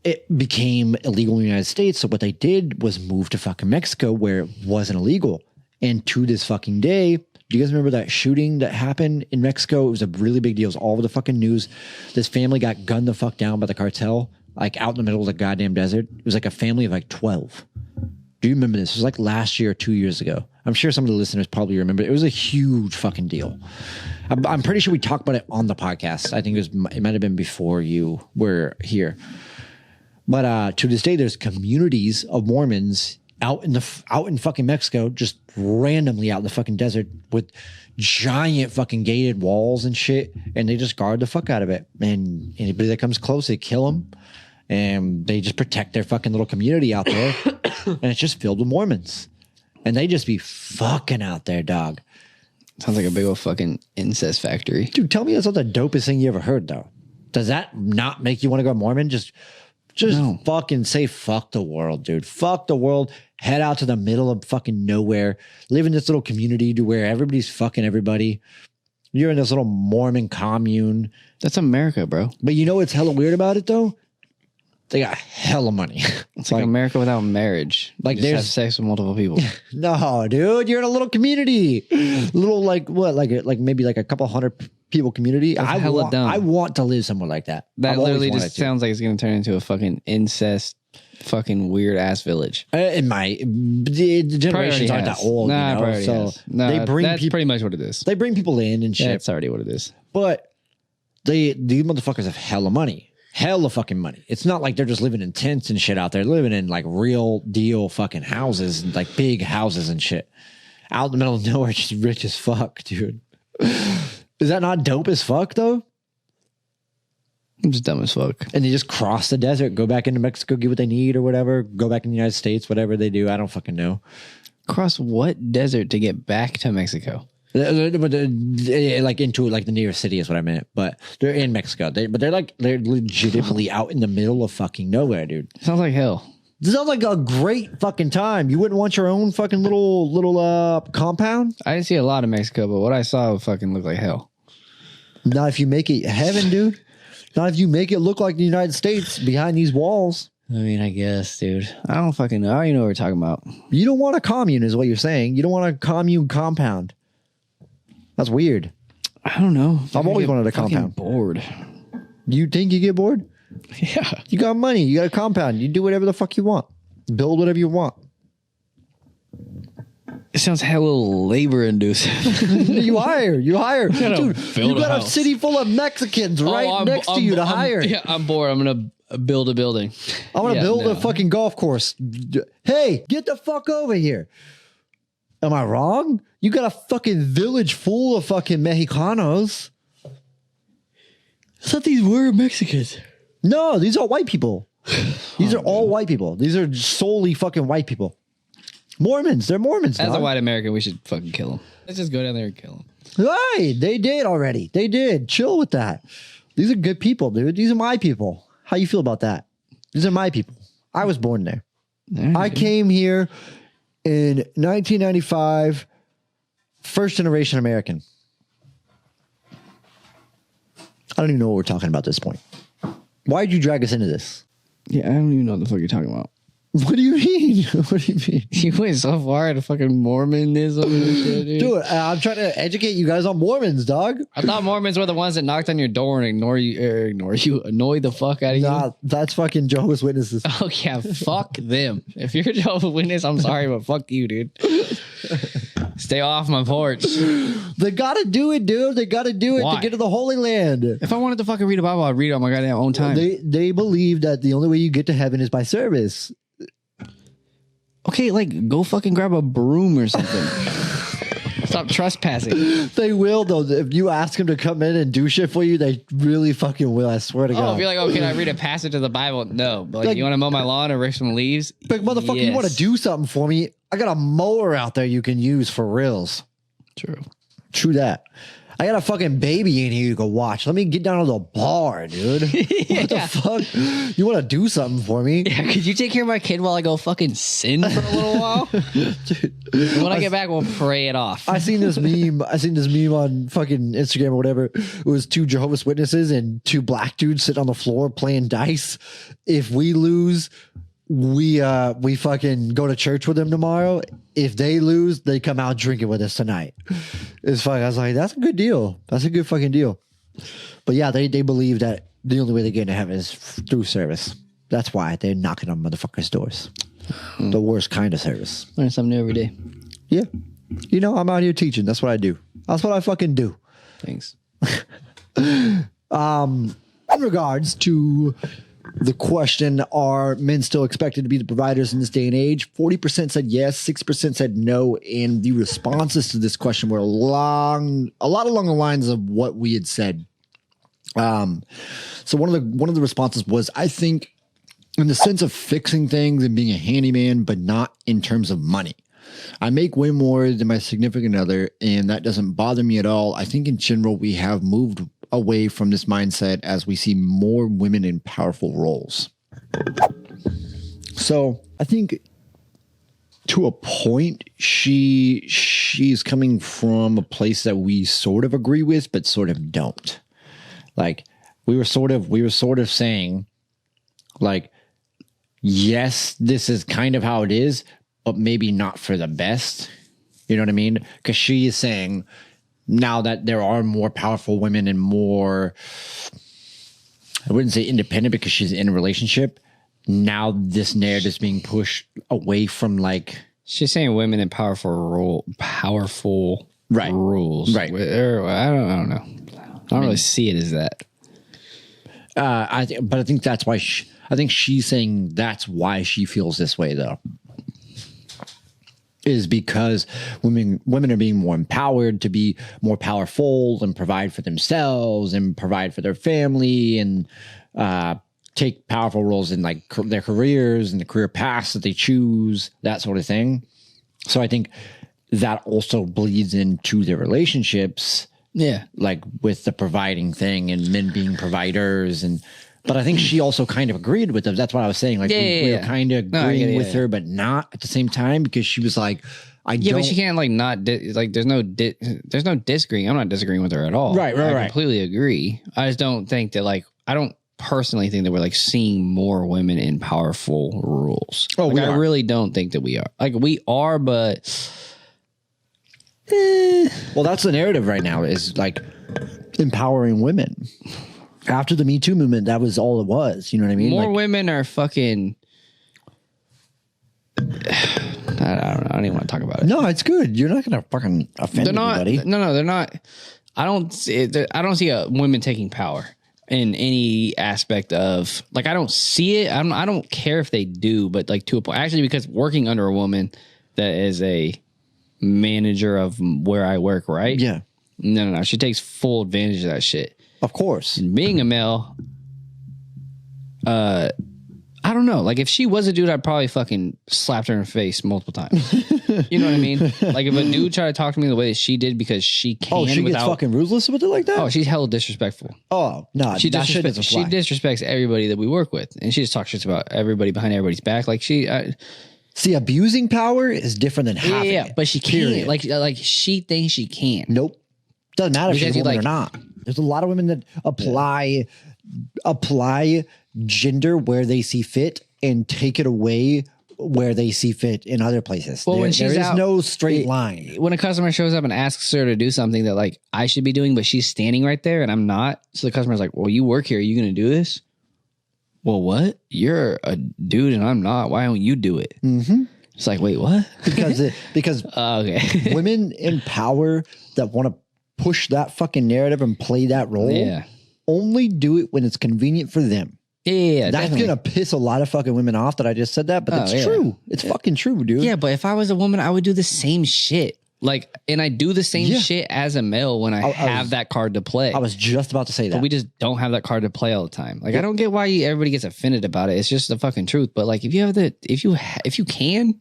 it became illegal in the United States. So what they did was move to fucking Mexico where it wasn't illegal. And to this fucking day, do you guys remember that shooting that happened in Mexico? It was a really big deal. It was all over the fucking news. This family got gunned the fuck down by the cartel, like out in the middle of the goddamn desert. It was like a family of like 12. Do you remember this? It was like last year or 2 years ago. I'm sure some of the listeners probably remember. It was a huge fucking deal. I'm pretty sure we talked about it on the podcast. I think it might have been before you were here. But to this day, there's communities of Mormons out in fucking Mexico, just randomly out in the fucking desert with giant fucking gated walls and shit, and they just guard the fuck out of it. And anybody that comes close, they kill them, and they just protect their fucking little community out there. And it's just filled with Mormons, and they just be fucking out there, dog. Sounds like a big old fucking incest factory. Dude, tell me that's not the dopest thing you ever heard, though. Does that not make you want to go Mormon? Just no. Fucking say fuck the world, dude. Fuck the world. Head out to the middle of fucking nowhere. Live in this little community to where everybody's fucking everybody. You're in this little Mormon commune. That's America, bro. But you know what's hella weird about it, though? They got hella money. It's like America without marriage. Like there's have sex with multiple people. No, dude, you're in a little community. Little maybe like a couple hundred people community. I want to live somewhere like that. That literally just sounds like it's going to turn into a fucking incest fucking weird ass village. It might. The generations aren't that old, Nah, you know? probably So has. No, they bring that's people. pretty much what it is. They bring people in and shit. That's already what it is. But these motherfuckers have hella money. Hella fucking money. It's not like they're just living in tents and shit out there. They're living in like real deal fucking houses, like big houses and shit. Out in the middle of nowhere, just rich as fuck, dude. Is that not dope as fuck though? I'm just dumb as fuck. And they just cross the desert, go back into Mexico, get what they need or whatever, go back in the United States, whatever they do. I don't fucking know. Cross what desert to get back to Mexico? Like into like the nearest city is what I meant. But they're in Mexico. They're legitimately out in the middle of fucking nowhere, dude. Sounds like hell. This sounds like a great fucking time. You wouldn't want your own fucking little compound? I didn't see a lot of Mexico, but what I saw fucking looked like hell. Not if you make it heaven, dude. Not if you make it look like the United States behind these walls. I mean, I guess, dude. I don't fucking know. I don't even know what we're talking about. You don't want a commune is what you're saying. You don't want a commune compound. That's weird. I don't know. I've always wanted a fucking compound. Bored. You think you get bored? Yeah. You got money. You got a compound. You do whatever the fuck you want. Build whatever you want. It sounds hella labor inducing. You hire. Dude, build you a got a house. city full of Mexicans right next to you to hire. Yeah, I'm bored. I'm going to build a building. I'm going to build no. a fucking golf course. Hey, get the fuck over here. Am I wrong? You got a fucking village full of fucking Mexicanos. I thought these were Mexicans. No, these are white people. These are all white people. These are solely fucking white people. Mormons. They're Mormons. As dog. a white American, we should fucking kill them. Let's just go down there and kill them. Right. They did already. They did. Chill with that. These are good people, dude. These are my people. How you feel about that? These are my people. I was born there. I came here in 1995, first generation American. I don't even know what we're talking about at this point. Why did you drag us into this? Yeah, I don't even know what the fuck you're talking about. What do you mean? What do you mean? You went so far into fucking Mormonism and shit, dude. Dude, I'm trying to educate you guys on Mormons, dog. I thought Mormons were the ones that knocked on your door and annoy the fuck out of you. Nah, that's fucking Jehovah's Witnesses. Oh yeah, fuck them. If you're a Jehovah's Witness, I'm sorry, but fuck you, dude. Stay off my porch. They gotta do it, dude. They gotta do it Why? to get to the Holy Land. If I wanted to fucking read a Bible, I'd read it on my goddamn own time. They believe that the only way you get to heaven is by service. Okay, like go fucking grab a broom or something. Stop trespassing. They will, though. If you ask them to come in and do shit for you, they really fucking will. I swear to Oh, God. if you're like, okay, I read a passage of the Bible. No, but like, you want to mow my lawn or rake some leaves? Like, motherfucker, you want to Yes. do something for me? I got a mower out there you can use for reals. True. True that. I got a fucking baby in here you can watch. Let me get down to the bar, dude. What the fuck? You want to do something for me? Yeah, could you take care of my kid while I go fucking sin for a little while? And when I get back, we'll pray it off. I seen this meme. On fucking Instagram or whatever. It was 2 Jehovah's Witnesses and 2 black dudes sitting on the floor playing dice. If we lose, we fucking go to church with them tomorrow. If they lose, they come out drinking with us tonight. It's fine. I was like, that's a good deal. That's a good fucking deal. But yeah, they believe that the only way they get into heaven is through service. That's why they're knocking on motherfuckers' doors. The worst kind of service. Learn something new every day. Yeah. You know, I'm out here teaching. That's what I do. That's what I fucking do. Thanks. In regards to the question, are men still expected to be the providers in this day and age? 40% said yes, 6% said no, and the responses to this question were a lot along the lines of what we had said. So one of the responses was, I think, in the sense of fixing things and being a handyman, but not in terms of money. I make way more than my significant other, and that doesn't bother me at all. I think in general we have moved away from this mindset as we see more women in powerful roles. So I think to a point, she's coming from a place that we sort of agree with, but sort of don't. Like we were sort of saying, like, yes, this is kind of how it is, but maybe not for the best. You know what I mean? Because she is saying, now that there are more powerful women and more, I wouldn't say independent because she's in a relationship, now this narrative is being pushed away from like. She's saying women in powerful Right. rules. Right. I don't know. I don't really see it as that. But I think that's why I think she's saying that's why she feels this way though. Is because women are being more empowered to be more powerful and provide for themselves and provide for their family and take powerful roles in like their careers and the career paths that they choose, that sort of thing. So I think that also bleeds into their relationships. Yeah. Like with the providing thing and men being providers. But I think she also kind of agreed with them. That's what I was saying. Like we were kind of agreeing with her, but not at the same time because she was like, but she can't like not there's no disagreeing. I'm not disagreeing with her at all. Right. I completely agree. I just don't think that like, I don't personally think that we're like seeing more women in powerful roles. Oh, like, I really don't think that we are. Like we are, but well, that's the narrative right now is like empowering women. After the Me Too movement, that was all it was. You know what I mean? More women are fucking. I don't know. I don't even want to talk about it. No, it's good. You're not going to fucking offend anybody. No, they're not. I don't see a women taking power in any aspect of like. I don't see it. I don't care if they do, but like to a point. Actually, because working under a woman that is a manager of where I work, right? Yeah. No. She takes full advantage of that shit. Of course. And being a male, I don't know. Like if she was a dude, I'd probably fucking slapped her in the face multiple times. You know what I mean? Like if a dude tried to talk to me the way that she did because she can. Oh, she gets fucking ruthless with it like that? Oh, she's hella disrespectful. Oh, no. She disrespects everybody that we work with. And she just talks shit about everybody behind everybody's back. Like see, abusing power is different than having it. But she can't. Like she thinks she can. Nope. Doesn't matter if Because she's a woman like, or not. There's a lot of women that apply gender where they see fit and take it away where they see fit in other places. Well, there is no straight line. When a customer shows up and asks her to do something that like I should be doing, but she's standing right there and I'm not. So the customer's like, well, you work here. Are you going to do this? Well, what? You're a dude and I'm not. Why don't you do it? Mm-hmm. It's like, wait, what? Because okay. women in power that want to push that fucking narrative and play that role only do it when it's convenient for them. Yeah, that's definitely. Gonna piss a lot of fucking women off that I just said that, but that's true. It's fucking true, dude. Yeah, but if I was a woman, I would do the same shit. Like, and I do the same shit as a male when I have that card to play. I was just about to say that. But we just don't have that card to play all the time. Like, I don't get why everybody gets offended about it. It's just the fucking truth. But like, if you can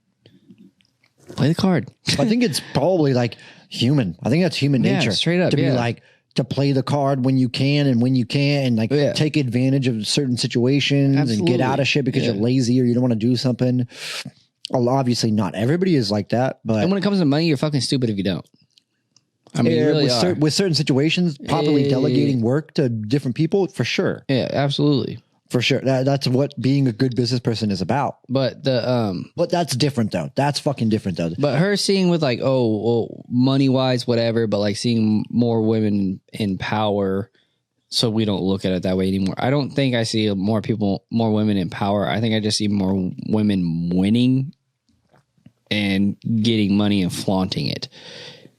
play the card, I think it's probably like human. I think that's human nature. Straight up, to be like to play the card when you can and when you can't, and like take advantage of certain situations and get out of shit because you're lazy or you don't want to do something. Well, obviously not everybody is like that, but and when it comes to money, you're fucking stupid if you don't. I mean, you really are. With certain situations, properly delegating work to different people, for sure. Yeah, absolutely. For sure. That's what being a good business person is about. But but that's different though. That's fucking different though. But her seeing with like, money wise, whatever, but like seeing more women in power, so we don't look at it that way anymore. I don't think I see more women in power. I think I just see more women winning and getting money and flaunting it,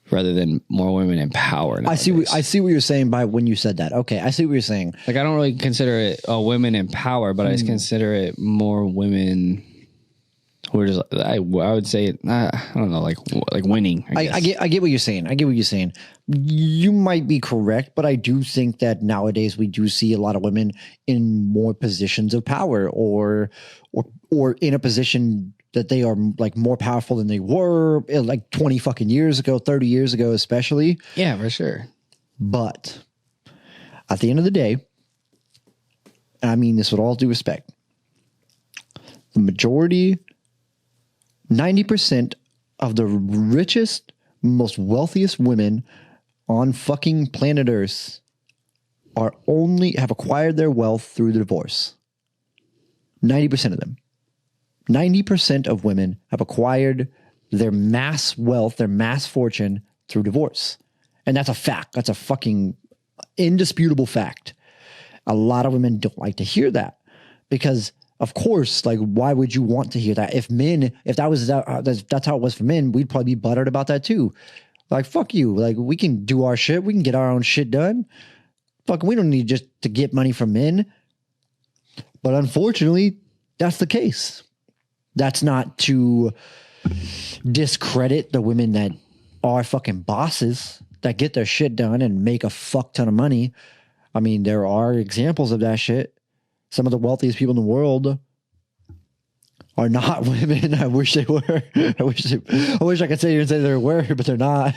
rather than more women in power. Nowadays. I see what you're saying by when you said that. Okay, I see what you're saying. Like I don't really consider it women in power, but I just consider it more women who are just. I would say I don't know, like winning. I get what you're saying. I get what you're saying. You might be correct, but I do think that nowadays we do see a lot of women in more positions of power, or in a position that they are like more powerful than they were like 20 fucking years ago, 30 years ago, especially. Yeah, for sure. But at the end of the day, and I mean this with all due respect, the majority, 90% of the richest, most wealthiest women on fucking planet Earth have acquired their wealth through the divorce. 90% of them. 90% of women have acquired their mass wealth, their mass fortune through divorce. And that's a fact. That's a fucking indisputable fact. A lot of women don't like to hear that because of course, like, why would you want to hear that? If that's how it was for men, we'd probably be buttered about that too. Like, fuck you. Like, we can do our shit. We can get our own shit done. Fucking, we don't need just to get money from men. But unfortunately, that's the case. That's not to discredit the women that are fucking bosses that get their shit done and make a fuck ton of money. I mean, there are examples of that shit. Some of the wealthiest people in the world are not women. I wish they were. I wish I could say they were, but they're not.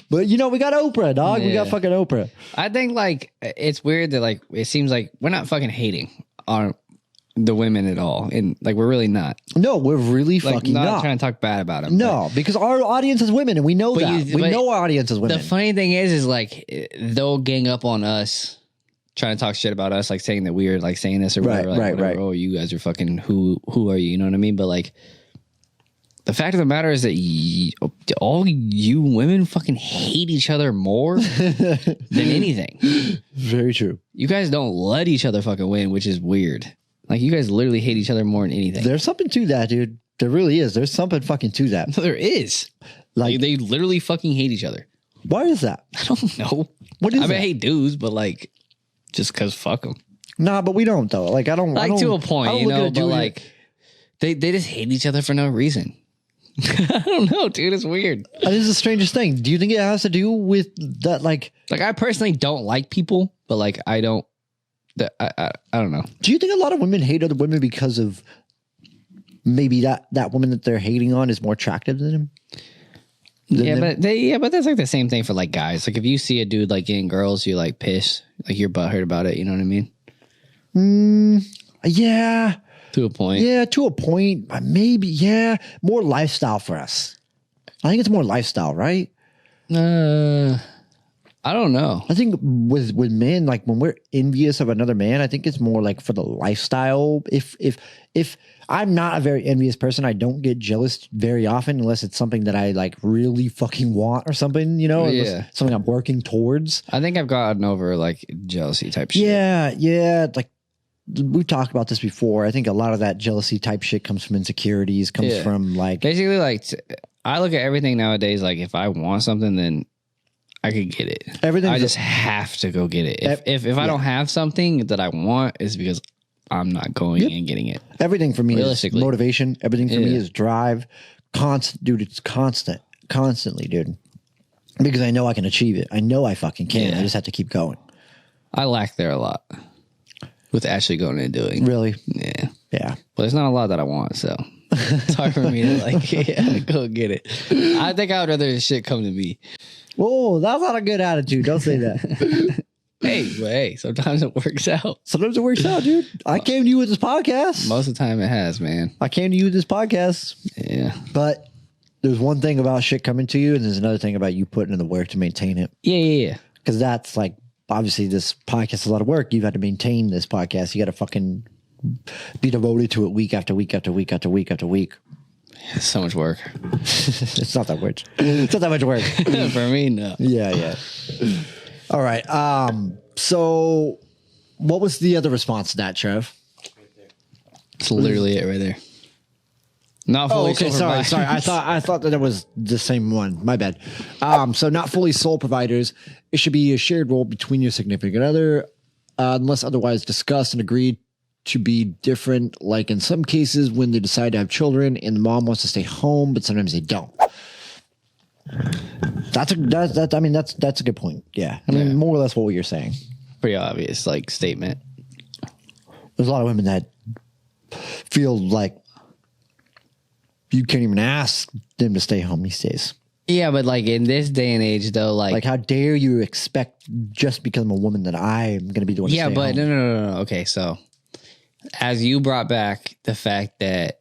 But you know, we got Oprah, dog. We got fucking Oprah. I think like it's weird that like it seems like we're not fucking hating on the women at all, and like we're really not. No, we're really like, fucking not trying to talk bad about them. No, because our audience is women, and we know that. We know our audience is women. The funny thing is like they'll gang up on us. Trying to talk shit about us, like saying that we are like saying this or whatever. Right. Oh, you guys are fucking who are you? You know what I mean? But like, the fact of the matter is that all you women fucking hate each other more than anything. Very true. You guys don't let each other fucking win, which is weird. Like, you guys literally hate each other more than anything. There's something to that, dude. There really is. There's something fucking to that. There is. Like, they literally fucking hate each other. Why is that? I don't know. What is I mean, that? I hate dudes, but like, just because fuck them. Nah, but we don't though. Like, I don't to a point, you know. But like, they just hate each other for no reason. I don't know, dude. It's weird. That is the strangest thing. Do you think it has to do with that? Like I personally don't like people, but like I don't. I don't know. Do you think a lot of women hate other women because of maybe that woman that they're hating on is more attractive than him? But that's like the same thing for like guys. Like if you see a dude like getting girls, you like piss, like you're butthurt about it. You know what I mean? Yeah. To a point. Yeah, to a point. Maybe. Yeah, more lifestyle for us. I think it's more lifestyle, right? I don't know. I think with men, like when we're envious of another man, I think it's more like for the lifestyle. If I'm not a very envious person, I don't get jealous very often unless it's something that I like really fucking want or something, you know, something I'm working towards. I think I've gotten over like jealousy type shit. Yeah. Like we've talked about this before. I think a lot of that jealousy type shit comes from insecurities, comes from like basically like I look at everything nowadays. Like if I want something, then I could get it. I just have to go get it. If I don't have something that I want, is because I'm not going and getting it. Everything for me is motivation. Everything for me is drive. Dude, it's constantly, dude. Because I know I can achieve it. I know I fucking can. I just have to keep going. I lack there a lot with actually going and doing. Really? Yeah. Yeah. But there's not a lot that I want, so it's hard for me to like go get it. I think I would rather this shit come to me. Whoa, that's not a good attitude. Don't say that. Hey, sometimes it works out. Sometimes it works out, dude. I came to you with this podcast. Most of the time it has, man. I came to you with this podcast. Yeah. But there's one thing about shit coming to you, and there's another thing about you putting in the work to maintain it. Yeah. Because that's like, obviously this podcast is a lot of work. You've had to maintain this podcast. You got to fucking be devoted to it week after week after week after week after week. It's so much work. It's not that much. It's not that much work. For me, no. Yeah. All right. So what was the other response to that, Trev? It's literally it right there. Not fully okay. Sorry. I thought that it was the same one. My bad. So not fully sole providers. It should be a shared role between your significant other, unless otherwise discussed and agreed to be different. Like in some cases when they decide to have children and the mom wants to stay home, but sometimes they don't. That's a good point. Yeah. I mean, more or less what you're saying. Pretty obvious, like statement. There's a lot of women that feel like you can't even ask them to stay home these days. Yeah, but like in this day and age, though, like how dare you expect just because I'm a woman that I'm going to be the one to stay home? Yeah, but no. Okay, so as you brought back the fact that,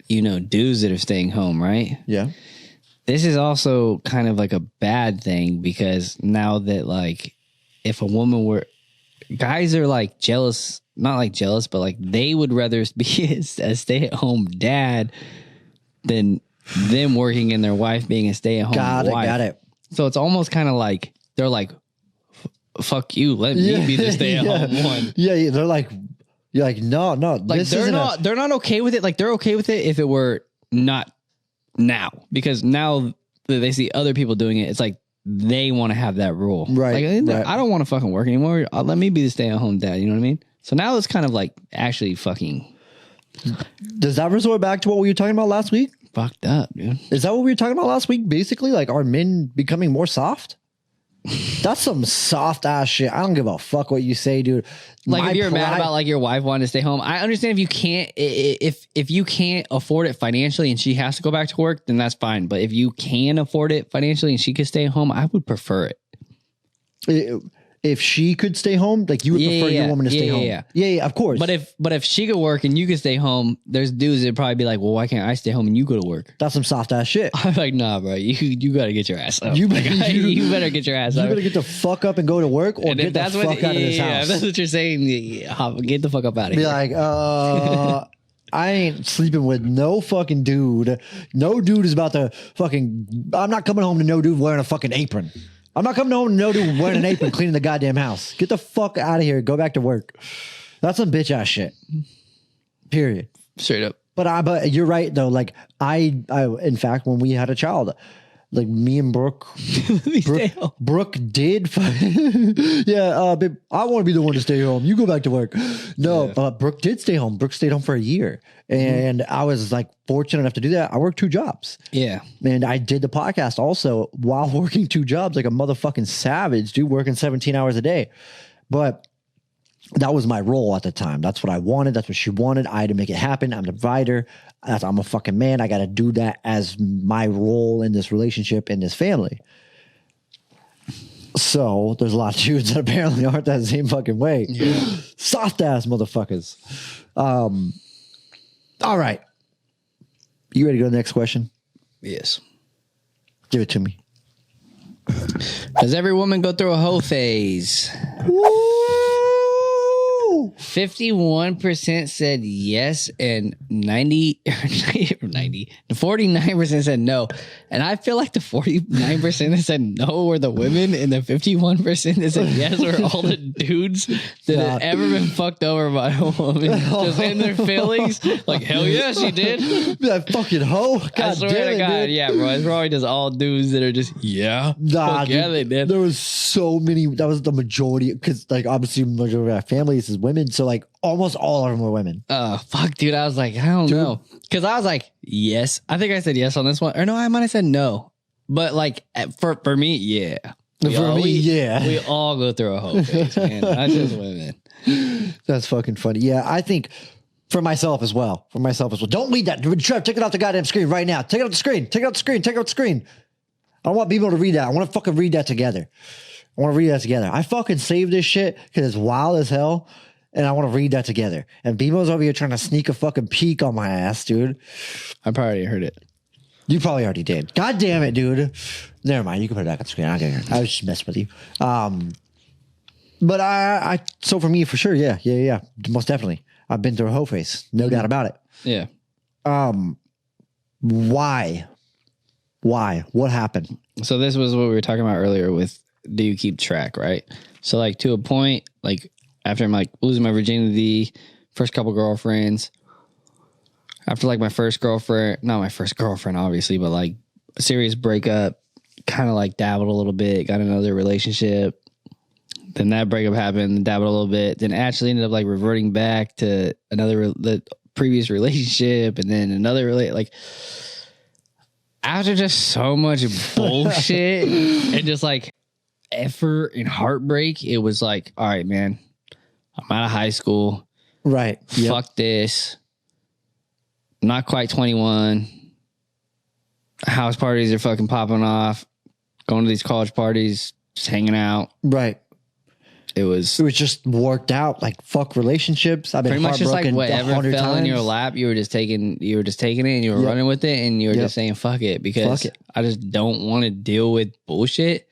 you know, dudes that are staying home, right? Yeah. This is also kind of like a bad thing because now that like if a woman were, guys are like jealous, not like jealous, but like they would rather be a stay-at-home dad than them working and their wife being a stay-at-home wife. Got it. So it's almost kind of like they're like, fuck you, let me be the stay-at-home one. Yeah, they're like, You're like, no, Like this they're isn't not they're not okay with it. Like they're okay with it if it were not now, because now that they see other people doing it, it's like they want to have that rule. Right, Like right. I don't want to fucking work anymore. Let me be the stay-at-home dad. You know what I mean? So now it's kind of like actually fucking Does that resort back to what we were talking about last week? fucked up, dude. Is that what we were talking about last week? Basically, like, are men becoming more soft? That's some soft ass shit. I don't give a fuck what you say, dude. Like My if you're mad pride- about like your wife wanting to stay home, I understand if you can't, if you can't afford it financially and she has to go back to work, then that's fine. But if you can afford it financially and she could stay home, I would prefer it. if she could stay home, like you would prefer your woman to stay home. Yeah, of course. But if she could work and you could stay home, there's dudes that'd probably be like, well, why can't I stay home and you go to work? That's some soft ass shit. I'm like, nah, bro, you got to get your ass up. You Like, better- you better get your ass You up. better get the fuck up and go to work, or And get if the that's fuck what, out of this yeah, house. if that's what you're saying, get the fuck up out of Be here. like, I ain't sleeping with no fucking dude. No dude is about to fucking. I'm not coming home to no dude wearing a fucking apron. I'm not coming home to no dude wearing an apron cleaning the goddamn house. Get the fuck out of here. Go back to work. That's some bitch ass shit. Period. Straight up. But you're right though. Like I in fact, when we had a child, like me and Brooke did. Babe, I want to be the one to stay home. You go back to work. No, Brooke did stay home. Brooke stayed home for a year, and I was like fortunate enough to do that. I worked 2 jobs. Yeah. And I did the podcast also while working 2 jobs, like a motherfucking savage, dude, working 17 hours a day. But that was my role at the time. That's what I wanted. That's what she wanted. I had to make it happen. I'm the provider. I'm a fucking man. I got to do that as my role in this relationship, in this family. So there's a lot of dudes that apparently aren't that same fucking way. Yeah. Soft ass motherfuckers. All right. You ready to go to the next question? Yes. Give it to me. Does every woman go through a hoe phase? Woo! 51% said yes, and 49% said no. And I feel like the 49% that said no were the women, and the 51% that said yes were all the dudes that had ever been fucked over by a woman. Just in their feelings. Like, hell yeah, she did. That fucking hoe. God I swear damn to it, God, dude. yeah, bro. It's probably just all dudes that are just, yeah. Nah, Fuck yeah, dude, they did. There was so many. That was the majority, because like obviously the majority of our families is women. So like almost all of them were women. Fuck, dude. I was like, I don't know. Because I was like, yes. I think I said yes on this one. Or no, I might have said no. But like, for me, yeah. Yeah. We all go through a hoe phase, man. Not just women. That's fucking funny. Yeah, I think for myself as well. Don't read that. Trev, take it off the goddamn screen right now. Take it off the screen. Take it off the screen. I don't want people to read that. I want to fucking read that together. I fucking saved this shit because it's wild as hell. And I want to read that together. And BMO's over here trying to sneak a fucking peek on my ass, dude. I probably already heard it. You probably already did. God damn it, dude. Never mind. You can put it back on the screen. I don't care. I was just messing with you. But I so for me, for sure, yeah. Most definitely. I've been through a hoe phase. No doubt about it. Yeah. Why? What happened? So this was what we were talking about earlier with, do you keep track, right? So like to a point, like after I'm like losing my virginity, first couple girlfriends, after like my first girlfriend, not my first girlfriend, obviously, but like a serious breakup, kind of like dabbled a little bit, got another relationship. Then that breakup happened, dabbled a little bit, then actually ended up like reverting back to the previous relationship, and then another like after just so much bullshit and just like effort and heartbreak, it was like, all right, man, I'm out of high school. Right. Yep. Fuck this. I'm not quite 21. House parties are fucking popping off. Going to these college parties, just hanging out. Right. It was just worked out. Like fuck relationships. I've been pretty much just like whatever 100 fell in times. your lap, you were just taking it and you were running with it, and you were just saying fuck it, because I just don't want to deal with bullshit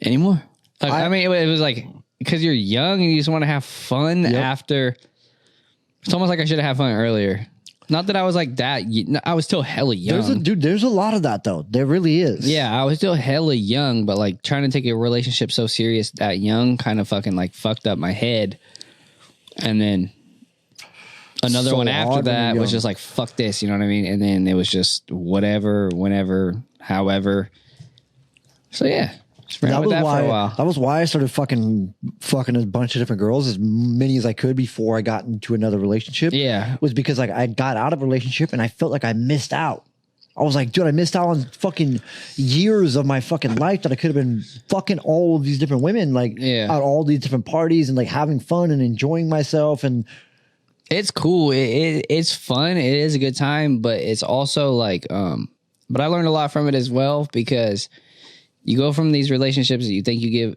anymore. Like, I mean, it was like, because you're young and you just want to have fun after. It's almost like I should have had fun earlier. Not that I was like that. I was still hella young. There's a lot of that though. There really is. Yeah, I was still hella young, but like trying to take a relationship so serious that young kind of fucking like fucked up my head. And then another So one after hard when that you're was young. just like, fuck this, you know what I mean? And then it was just whatever, whenever, however. So yeah, just ran with that for a while. That was why I started fucking a bunch of different girls, as many as I could before I got into another relationship. Yeah. Was because like I got out of a relationship and I felt like I missed out. I was like, dude, I missed out on fucking years of my fucking life that I could have been fucking all of these different women, like Yeah. at all these different parties and like having fun and enjoying myself. And It's cool. It's fun. It is a good time, but it's also like, but I learned a lot from it as well, because you go from these relationships that you think you give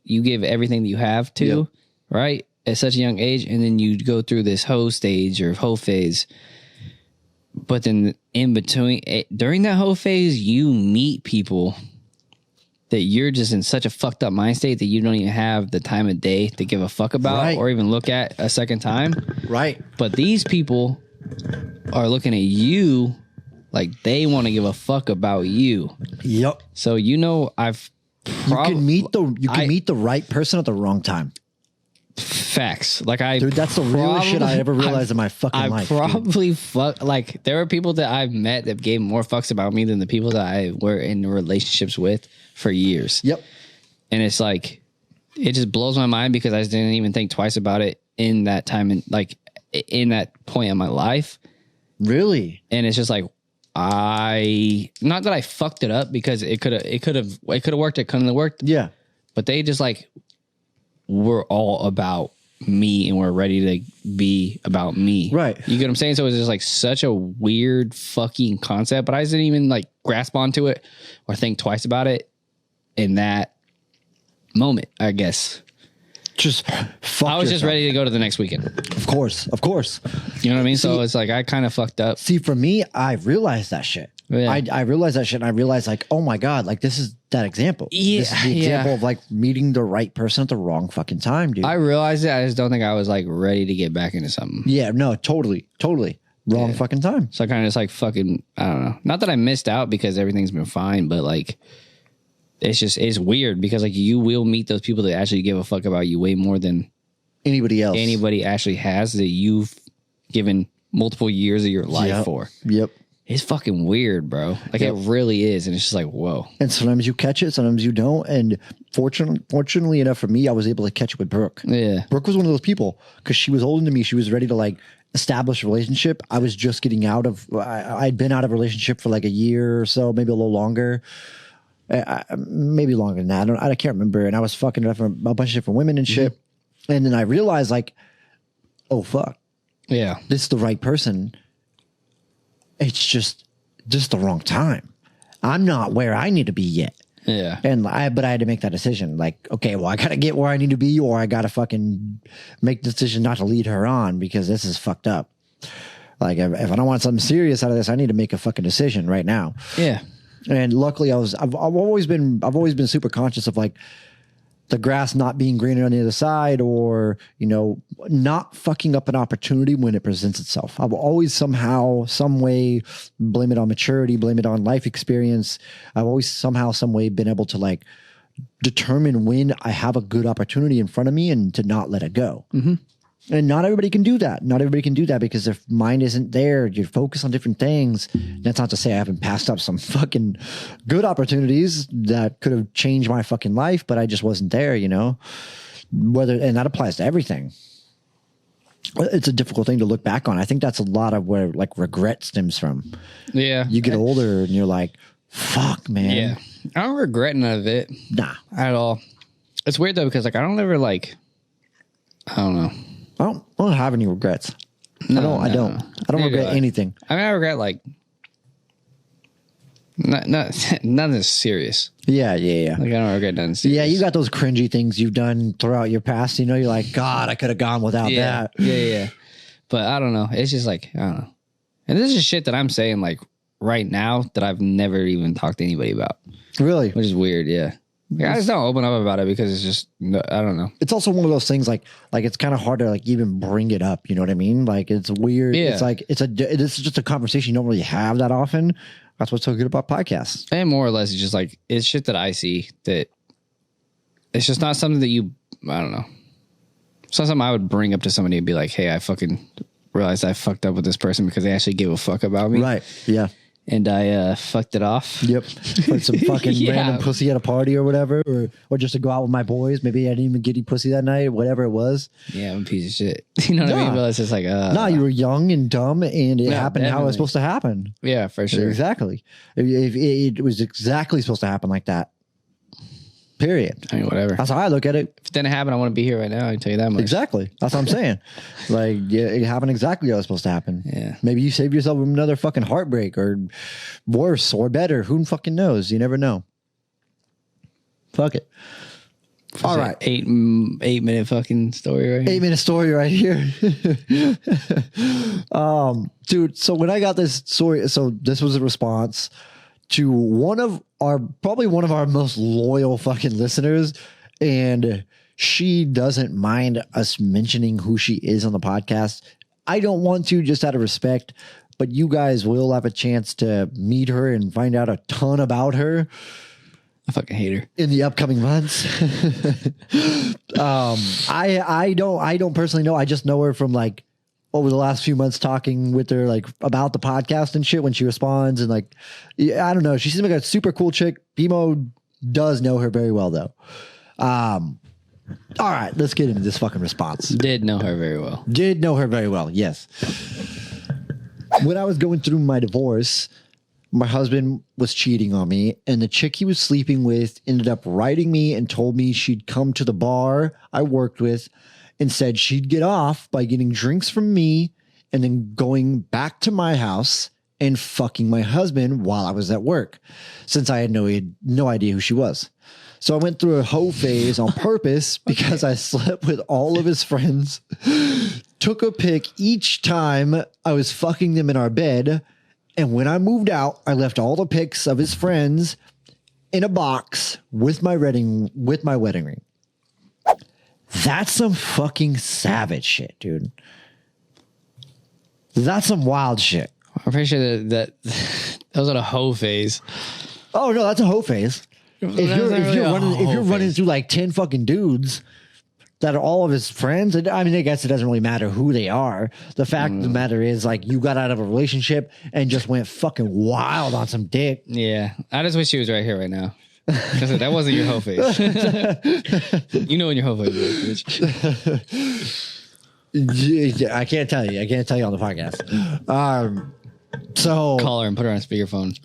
you give everything that you have to, Yep. right? At such a young age. And then you go through this hoe stage or hoe phase. But then in between, during that whole phase, you meet people that you're just in such a fucked up mind state that you don't even have the time of day to give a fuck about Right. or even look at a second time. right. But these people are looking at you like they want to give a fuck about you. Yep. So, you know, You can meet the right person at the wrong time. facts. Like Dude, that's the realest shit I ever realized in my fucking life. I dude. probably like there are people that I've met that gave more fucks about me than the people that I were in relationships with for years. Yep. And it's like, it just blows my mind because I just didn't even think twice about it in that time and like in that point in my life. Really? And it's just like, not that I fucked it up, because it could have worked. It couldn't have worked. Yeah. But they just like, we're all about me and we're ready to be about me. Right. You get what I'm saying? So it's just like such a weird fucking concept, but I just didn't even like grasp onto it or think twice about it in that moment, I guess. Just fuck I was just yourself. ready to go to the next weekend. Of course. Of course. You know what I mean? So See- it's like, I kind of fucked up. See, for me, I realized that shit. Yeah. I realized that shit, and I realized like, oh my God, like this is that example. This is the Yeah, example yeah. of like meeting the right person at the wrong fucking time, dude. I realized it. I just don't think I was like ready to get back into something. yeah, no, totally. Wrong Yeah. fucking time. So I kind of just like fucking, I don't know. Not that I missed out because everything's been fine, but like, it's weird because like you will meet those people that actually give a fuck about you way more than Anybody else. anybody actually has that you've given multiple years of your life Yep. for. Yep. It's fucking weird, bro. Like Yep. it really is. And it's just like, whoa. And sometimes you catch it, sometimes you don't. And fortunately enough for me, I was able to catch it with Brooke. Yeah. Brooke was one of those people because she was older than me. She was ready to like establish a relationship. I was just getting out of, I'd been out of a relationship for like a year or so, maybe a little longer. Maybe longer than that. I can't remember. And I was fucking a bunch of different women and shit. And then I realized like, oh fuck, Yeah. this is the right person. It's just the wrong time. I'm not where I need to be yet. Yeah. But I had to make that decision. Like, okay, well, I gotta get where I need to be, or I gotta fucking make the decision not to lead her on because this is fucked up. Like, if I don't want something serious out of this, I need to make a fucking decision right now. Yeah. And luckily, I've always been super conscious of like the grass not being greener on the other side, or not fucking up an opportunity when it presents itself. I've always somehow, some way, blame it on maturity, blame it on life experience. I've always somehow, some way been able to like determine when I have a good opportunity in front of me and to not let it go. Mm-hmm. And not everybody can do that. Not everybody can do that because their mind isn't there. You're focused on different things. That's not to say I haven't passed up some fucking good opportunities that could have changed my fucking life, but I just wasn't there, and that applies to everything. It's a difficult thing to look back on. I think that's a lot of where like regret stems from. Yeah. You get older and you're like, fuck, man. Yeah. I don't regret none of it Nah. at all. It's weird though, because like I don't ever like, I don't know. I don't have any regrets. I don't Neither regret do I. anything. I mean, I regret like nothing serious. Yeah. Like I don't regret nothing serious. Yeah, you got those cringy things you've done throughout your past. You're like, God, I could have gone without yeah, that. yeah. But I don't know. It's just like I don't know. And this is shit that I'm saying like right now that I've never even talked to anybody about, Really? which is weird. Yeah, like, I just don't open up about it because it's just I don't know. It's also one of those things like it's kind of hard to like even bring it up. You know what I mean? Like it's weird. Yeah. It's like it's just a conversation you don't really have that often. That's what's so good about podcasts. And more or less, it's just like it's shit that I see that it's just not something that I don't know. It's not something I would bring up to somebody and be like, hey, I fucking realized I fucked up with this person because they actually gave a fuck about me. Right. Yeah. And I fucked it off. Yep. Like some fucking Yeah. random pussy at a party or whatever, or just to go out with my boys. Maybe I didn't even get any pussy that night, whatever it was. Yeah, I'm a piece of shit. You know what I mean? But it's just like, nah, you were young and dumb, and it happened how it was definitely. supposed to happen. Yeah, for sure. Exactly. It was exactly supposed to happen like that. Period. I mean, whatever. That's how I look at it. If it didn't happen, I want to be here right now. I can tell you that much. Exactly. That's what I'm saying. Like, yeah, it happened exactly how it was supposed to happen. Yeah. Maybe you saved yourself from another fucking heartbreak, or worse, or better. Who fucking knows? You never know. Fuck it. All right. 8-minute fucking story right here. 8-minute story right here. Dude, so when I got this story, so this was a response to probably one of our most loyal fucking listeners, and she doesn't mind us mentioning who she is on the podcast. I don't want to, just out of respect, but you guys will have a chance to meet her and find out a ton about her I fucking hate her. in the upcoming months. I don't personally know. I just know her from like over the last few months, talking with her like about the podcast and shit when she responds, and like, yeah, I don't know. She seems like a super cool chick. BMO does know her very well though. All right, let's get into this fucking response. Did know her very well. Did know her very well. Yes. When I was going through my divorce, my husband was cheating on me, and the chick he was sleeping with ended up writing me and told me she'd come to the bar I worked with and said she'd get off by getting drinks from me and then going back to my house and fucking my husband while I was at work, since I had no idea who she was. So I went through a hoe phase on purpose because I slept with all of his friends, took a pic each time I was fucking them in our bed, and when I moved out, I left all the pics of his friends in a box with my wedding ring. That's some fucking savage shit, dude. That's some wild shit. I'm pretty sure that was on a hoe phase. Oh no, that's a hoe phase. If you're running through like 10 fucking dudes that are all of his friends, and I mean, I guess it doesn't really matter who they are. The fact of the matter is, like, you got out of a relationship and just went fucking wild on some dick. Yeah, I just wish she was right here right now. Because that wasn't your hoe phase. You know when your hoe phase is, bitch. I can't tell you. I can't tell you on the podcast. So Call her and put her on speakerphone.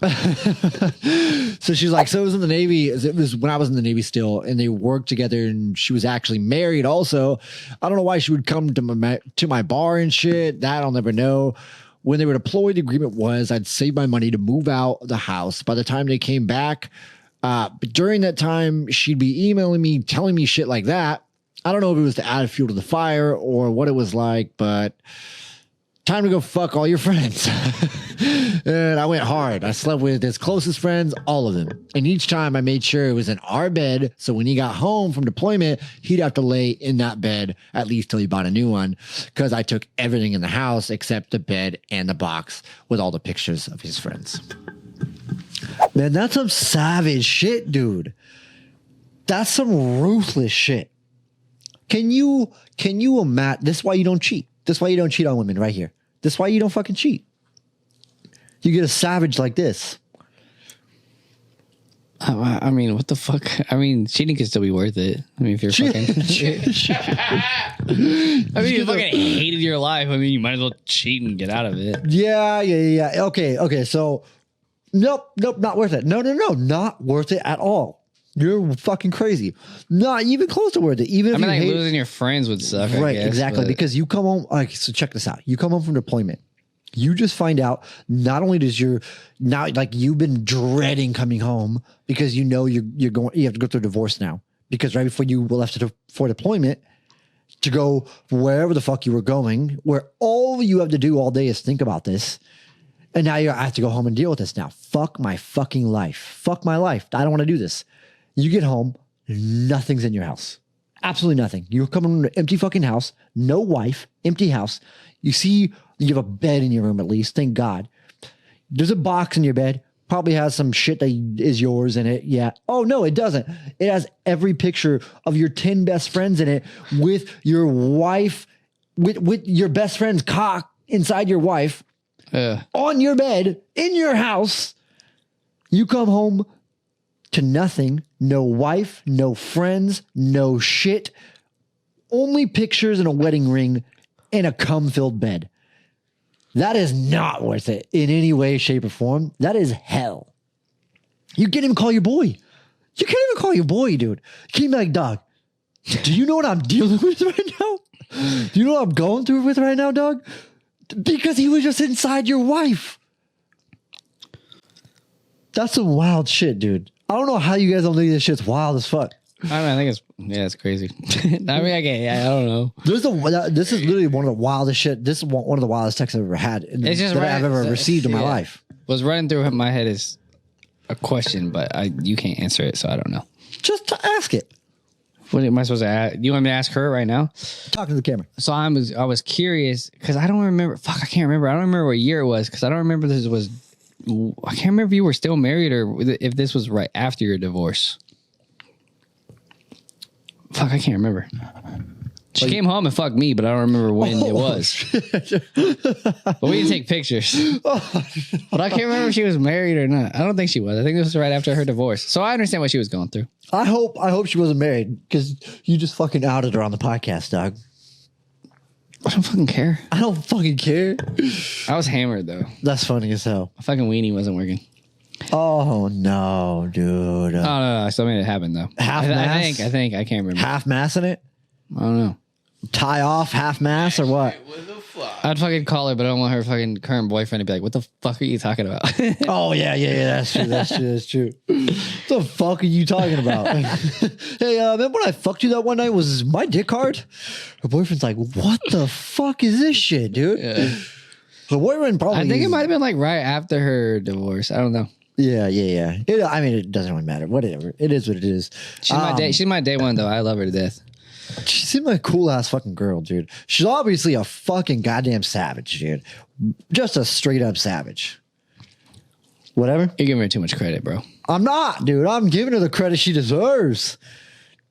So she's like, so it was in the Navy. It was when I was in the Navy still, and they worked together, and she was actually married also. I don't know why she would come to my bar and shit. That I'll never know. When they were deployed, the agreement was I'd save my money to move out of the house. By the time they came back, but during that time, she'd be emailing me, telling me shit like that. I don't know if it was to add fuel to the fire or what it was like, but time to go fuck all your friends. And I went hard. I slept with his closest friends, all of them. And each time I made sure it was in our bed. So when he got home from deployment, he'd have to lay in that bed at least till he bought a new one. Because I took everything in the house except the bed and the box with all the pictures of his friends. Man, that's some savage shit, dude. That's some ruthless shit. Can you imagine? This is why you don't cheat. This is why you don't cheat on women right here. This is why you don't fucking cheat. You get a savage like this. I mean, what the fuck? I mean, cheating can still be worth it. I mean, if you're fucking... I mean, you fucking hated your life. I mean, you might as well cheat and get out of it. Yeah. Okay. So, nope, not worth it. No, not worth it at all. You're fucking crazy. Not even close to worth it. Even if I mean, losing your friends would suck. Right, I guess, exactly. but... Because you come home. Like, so check this out. You come home from deployment. You just find out not only does you've been dreading coming home because you know you have to go through a divorce now, because right before you left for deployment to go wherever the fuck you were going, where all you have to do all day is think about this. And now I have to go home and deal with this now. Fuck my fucking life. Fuck my life. I don't want to do this. You get home, nothing's in your house. Absolutely nothing. You're coming from an empty fucking house, no wife, empty house. You see, you have a bed in your room at least, thank God. There's a box in your bed, probably has some shit that is yours in it. Yeah. Oh, no, it doesn't. It has every picture of your 10 best friends in it with your wife, with your best friend's cock inside your wife on your bed in your house. You come home to nothing, no wife, no friends, no shit, only pictures and a wedding ring in a cum-filled bed. That is not worth it in any way, shape, or form. That is hell. You can't even call your boy. You can't even call your boy, dude. You can't be like, dog, do you know what I'm dealing with right now? Do you know what I'm going through with right now, dog? Because he was just inside your wife. That's some wild shit, dude. I don't know how you guys don't think this shit's wild as fuck. I don't know. I think it's crazy. I mean, I don't know. This is literally one of the wildest shit. This is one of the wildest texts I've ever had. It's just I've ever received in my life. What's running through my head is a question, but you can't answer it, so I don't know. Just to ask it. What am I supposed to ask? You want me to ask her right now? Talk to the camera. So I was curious because I don't remember. Fuck, I can't remember. I don't remember what year it was because I don't remember this was. I can't remember if you were still married or if this was right after your divorce. Fuck, I can't remember. She came home and fucked me, but I don't remember when it was. But we didn't take pictures. But I can't remember if she was married or not. I don't think she was. I think this was right after her divorce. So I understand what she was going through. I hope she wasn't married because you just fucking outed her on the podcast, dog. I don't fucking care. I don't fucking care. I was hammered though. That's funny as hell. My fucking weenie wasn't working. Oh no, dude. Oh no, I still made it happen though. I think I can't remember. Half mass in it? I don't know. Tie off half mass or what? What the fuck? I'd fucking call her, but I don't want her fucking current boyfriend to be like, "What the fuck are you talking about?" Oh yeah, that's true. What the fuck are you talking about? Hey, remember when I fucked you that one night? Was my dick hard? Her boyfriend's like, what the fuck is this shit, dude? Yeah. The boyfriend probably. I think it might have been like right after her divorce. I don't know. Yeah. I mean, it doesn't really matter. Whatever. It is what it is. She's my day one though. I love her to death. She seemed like a cool ass fucking girl, dude. She's obviously a fucking goddamn savage, dude. Just a straight up savage. Whatever. You're giving her too much credit, bro. I'm not, dude. I'm giving her the credit she deserves.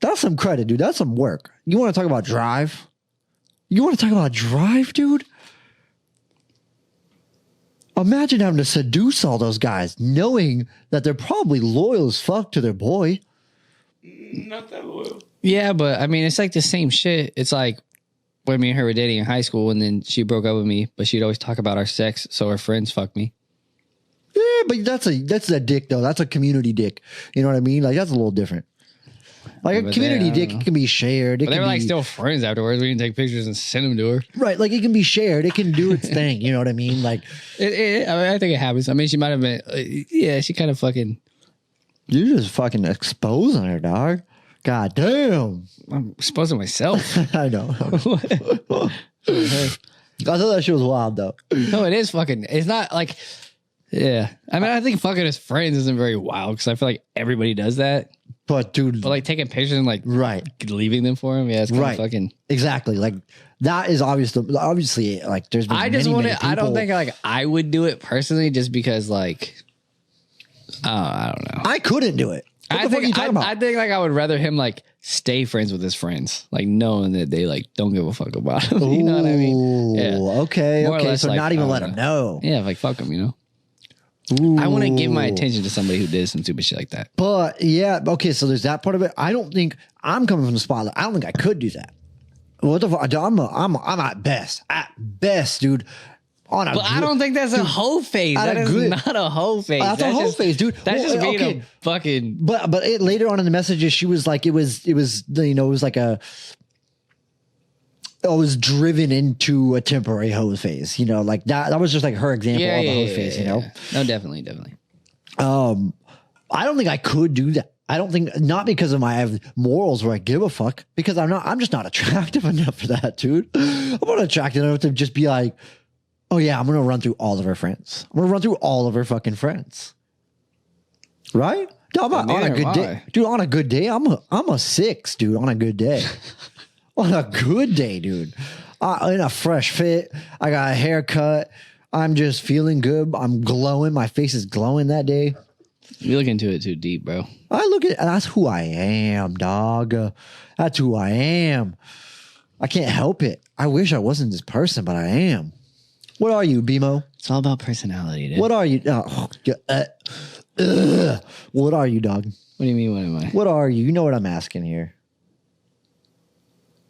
That's some credit, dude. That's some work. You want to talk about drive? Dude? Imagine having to seduce all those guys, knowing that they're probably loyal as fuck to their boy. Not that loyal. Yeah, but I mean, it's like the same shit. It's like when me and her were dating in high school, and then she broke up with me, but she'd always talk about our sex, so her friends fucked me. Yeah, but that's a dick though. That's a community dick. You know what I mean? Like that's a little different. Like a community dick can be shared. But they were like still friends afterwards. We didn't take pictures and send them to her. Right, like it can be shared. It can do its thing. You know what I mean? Like, I mean, I think it happens. I mean, she might have been. Yeah, she kind of fucking. You're just fucking exposing her, dog. God damn. I'm exposing myself. I know. I thought that shit was wild though. No, it is fucking. It's not like. Yeah, I mean, I think fucking his friends isn't very wild because I feel like everybody does that. But dude, like taking pictures and like right, leaving them for him. Yeah, it's kind of fucking exactly like that is obviously like there's. Been I just want to. I don't people- think like I would do it personally, just because like. I don't know. I couldn't do it. What the fuck are you talking about? I think like I would rather him like stay friends with his friends, like knowing that they like don't give a fuck about him. You know what I mean? Yeah. Okay. More or Okay. less, So like, not even let him know. Yeah, like fuck him. You know. Ooh. I want to give my attention to somebody who did some stupid shit like that. But yeah, okay. So there's that part of it. I don't think I'm coming from the spotlight. I don't think I could do that. What the fuck? I'm at best, dude. But I don't think that's a hoe phase. That is not a hoe phase. That's a hoe phase, dude. That's just being a fucking. But later on in the messages, she was like, it was like I was driven into a temporary hoe phase. You know, like that was just like her example of a hoe phase. You know, no, definitely. I don't think I could do that. I don't think, not because of I have morals where I give a fuck, because I'm just not attractive enough for that, dude. I'm not attractive enough to just be like, oh yeah, I'm going to run through all of her friends. I'm going to run through all of her fucking friends. Right? Dude, on a good day. Dude, on a good day, I'm a 6, dude, on a good day. On a good day, dude. In a fresh fit. I got a haircut. I'm just feeling good. I'm glowing. My face is glowing that day. You look into it too deep, bro. That's who I am, dog. That's who I am. I can't help it. I wish I wasn't this person, but I am. What are you, BMO? It's all about personality, dude. What are you? What are you, dog? What do you mean, what am I? What are you? You know what I'm asking here.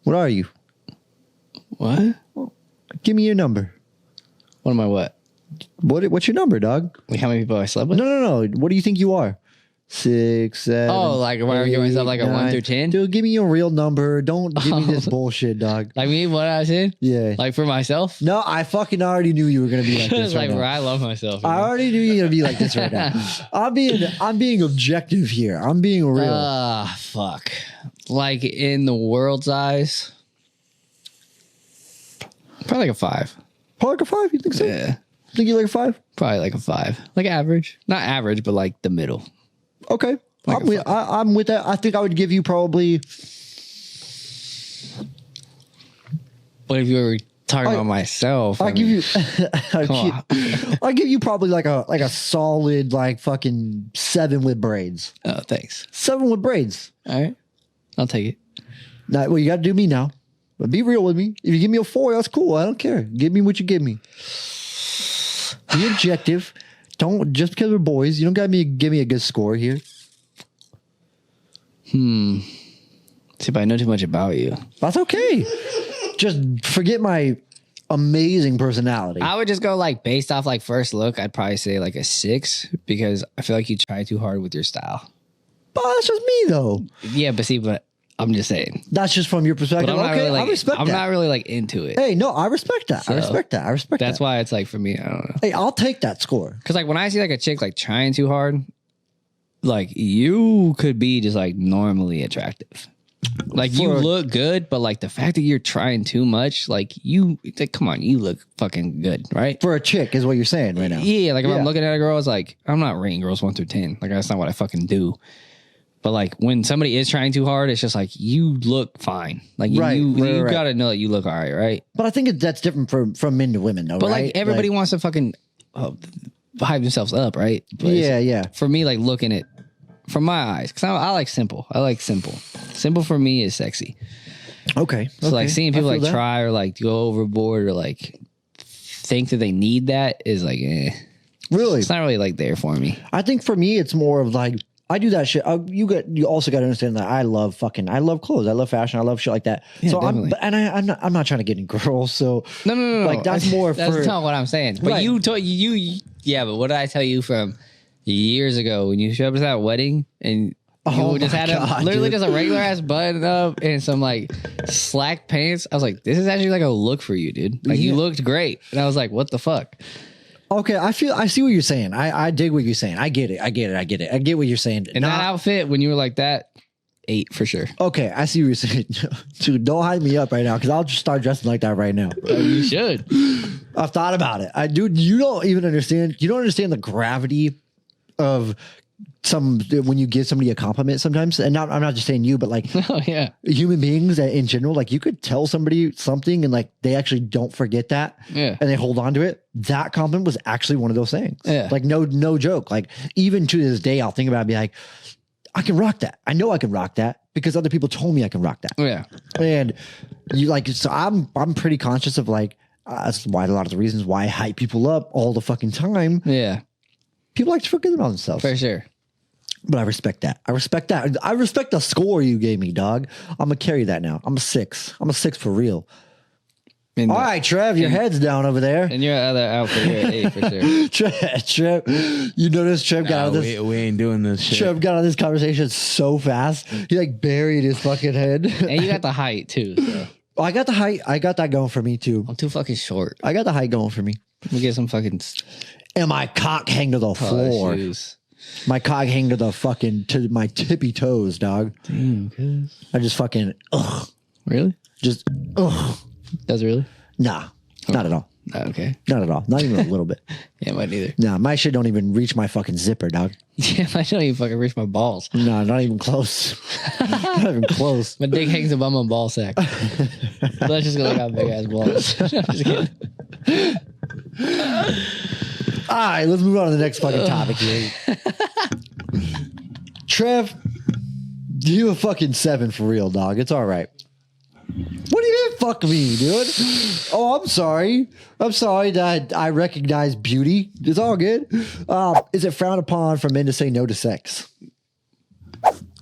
What are you? What? Give me your number. What am I what? What's your number, dog? Like how many people I slept with? No. What do you think you are? 6, 7. Oh, like where I give myself like a 1 through 10? Dude, give me your real number. Don't give me this bullshit, dog. Like me, what I said? Yeah. Like for myself? No, I fucking already knew you were gonna be like this. It's right like now. where I love myself. I already knew you were gonna be like this right now. I'm being objective here. I'm being real. Fuck. Like in the world's eyes, probably like a 5. Probably like a 5. You think so? Yeah. Think you like a 5? Probably like a 5. Like average. Not average, but like the middle. Okay. Like I'm with that. I think I would give you probably. What if you were talking about myself? I'll give you. on. I'll give you probably like a solid like fucking 7 with braids. Oh, thanks. 7 with braids. All right. I'll take it. Now, well, you got to do me now. But be real with me. If you give me a 4, that's cool. I don't care. Give me what you give me. Be objective. Don't just because we're boys. You don't got to give me a good score here. See, but I know too much about you. That's okay. Just forget my amazing personality. I would just go like based off like first look. I'd probably say like a 6 because I feel like you try too hard with your style. But that's just me though. Yeah, but I'm just saying. That's just from your perspective. But I'm not Okay, really, like, I respect I'm that. not really like into it. Hey, no, I respect that. I So, respect that. I respect That's that. why it's like for me, I don't know. Hey, I'll take that score. Because like when I see like a chick like trying too hard, like you could be just like normally attractive. Like you look good, but like the fact that you're trying too much, like come on, you look fucking good, right? For a chick is what you're saying right now. Yeah, like if Yeah. I'm looking at a girl, it's like I'm not rating girls 1 through 10. Like that's not what I fucking do. But like when somebody is trying too hard, it's just like you look fine. Like you right. gotta know that you look all right, right? But I think that's different from men to women though, But right? like everybody wants to fucking hype themselves up, right? But yeah. for me, like looking at from my eyes, because I like simple. I like simple. Simple for me is sexy. Okay. So like seeing people like that. try or like go overboard or like think that they need that is like, Really? it's not really like there for me. I think for me, it's more of like, I do that shit. You also got to understand that I love clothes. I love fashion. I love shit like that. Yeah, so definitely. I'm not trying to get in girls. So No. Like that's more That's for not what I'm saying. But Right. you told yeah. But what did I tell you from years ago when you showed up to that wedding and Oh you just my had God, literally dude. just a regular ass button up and some like slack pants? I was like, this is actually like a look for you, dude. Like you Yeah. looked great, and I was like, what the fuck? Okay, I see what you're saying. I dig what you're saying. I get it. I get what you're saying. And that outfit when you were like that, 8 for sure. Okay, I see what you're saying. Dude, don't hype me up right now because I'll just start dressing like that right now. You should. I've thought about it. Dude, you don't even understand. You don't understand the gravity of when you give somebody a compliment sometimes. And I'm not just saying you, but like Oh yeah. human beings in general. Like you could tell somebody something and like they actually don't forget that. Yeah. And they hold on to it. That compliment was actually one of those things. Yeah. Like no joke. Like even to this day, I'll think about it and be like, I can rock that. I know I can rock that because other people told me I can rock that. Yeah. And you like, so I'm pretty conscious of like, that's why a lot of the reasons why I hype people up all the fucking time. Yeah. People like to forget about themselves. For sure. But I respect that. I respect the score you gave me, dog. I'm going to carry that now. I'm a 6. I'm a 6 for real. And, All right, Trev, your head's down over there. And your other outfit, you're at 8 for sure. Trev, you notice Trev got out of this. We ain't doing this shit. Trev got out of this conversation so fast. He like buried his fucking head. And you got the height too. So. I got the height. I got that going for me too. I'm too fucking short. I got the height going for me. Let me get some fucking And my cock hang to the floor. shoes. My cock hang to my tippy toes, dog. Damn, cuz. I just fucking Really? just Does it really? nah, not at all. Okay. Not at all. Not even a little bit. Yeah, mine neither. Nah, my shit don't even reach my fucking zipper, dog. Yeah, I don't even fucking reach my balls. No, not even close. Not even close. My dick hangs above my ball sack. Let's just go look how big ass balls. I'm just kidding. All right, let's move on to the next fucking topic here. Trev, you a fucking 7 for real, dog. It's all right. What do you mean, fuck me, dude? Oh, I'm sorry. I'm sorry that I recognize beauty. It's all good. Is it frowned upon for men to say no to sex?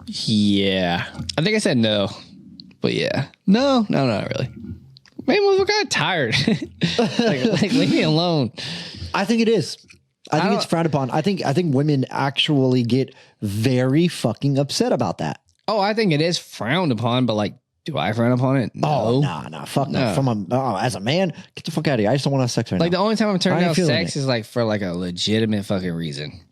Yeah. I think I said no. But yeah. No, not really. Man, we're kind of tired. like, leave me alone. I think it is. I think it's frowned upon. I think women actually get very fucking upset about that. Oh, I think it is frowned upon, but like, do I frown upon it? No. Oh, nah, fuck no. As a man, get the fuck out of here. I just don't want to have sex right now. Like the only time I'm turning down sex it. is like for like a legitimate fucking reason.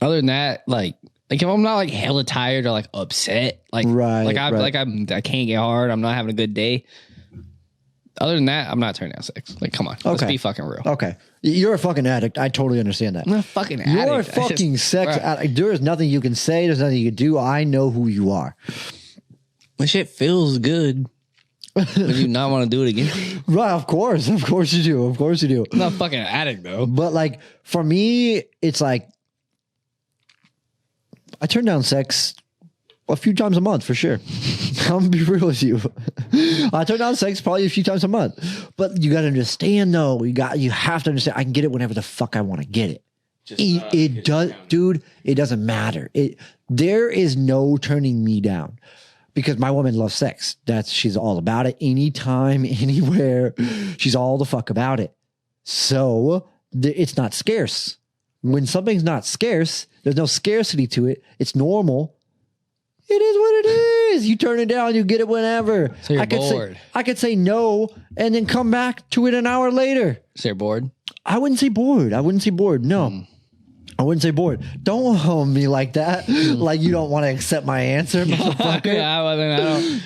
Other than that, like if I'm not like hella tired or like upset, like I can't get hard, I'm not having a good day. Other than that, I'm not turning down sex. Like, come on, let's be fucking real. Okay, you're a fucking addict. I totally understand that. I'm not a fucking addict. You're a fucking sex addict. There is nothing you can say. There's nothing you can do. I know who you are. My shit feels good. Would you not want to do it again? Right, of course you do. I'm not a fucking addict though. But like for me, it's like I turn down sex a few times a month for sure. I'm gonna be real with you. I turn down sex probably a few times a month. But you gotta understand though. You have to understand I can get it whenever the fuck I want to get it. It does, dude, it doesn't matter. There is no turning me down. Because my woman loves sex. She's all about it. Anytime, anywhere. She's all the fuck about it. So it's not scarce. When something's not scarce, there's no scarcity to it. It's normal. It is what it is. You turn it down, you get it whenever. So you're bored. I could say no and then come back to it an hour later. So you're bored? I wouldn't say bored. No. I wouldn't say bored. Don't hold me like that. Like you don't want to accept my answer, motherfucker. Yeah, well, then I don't.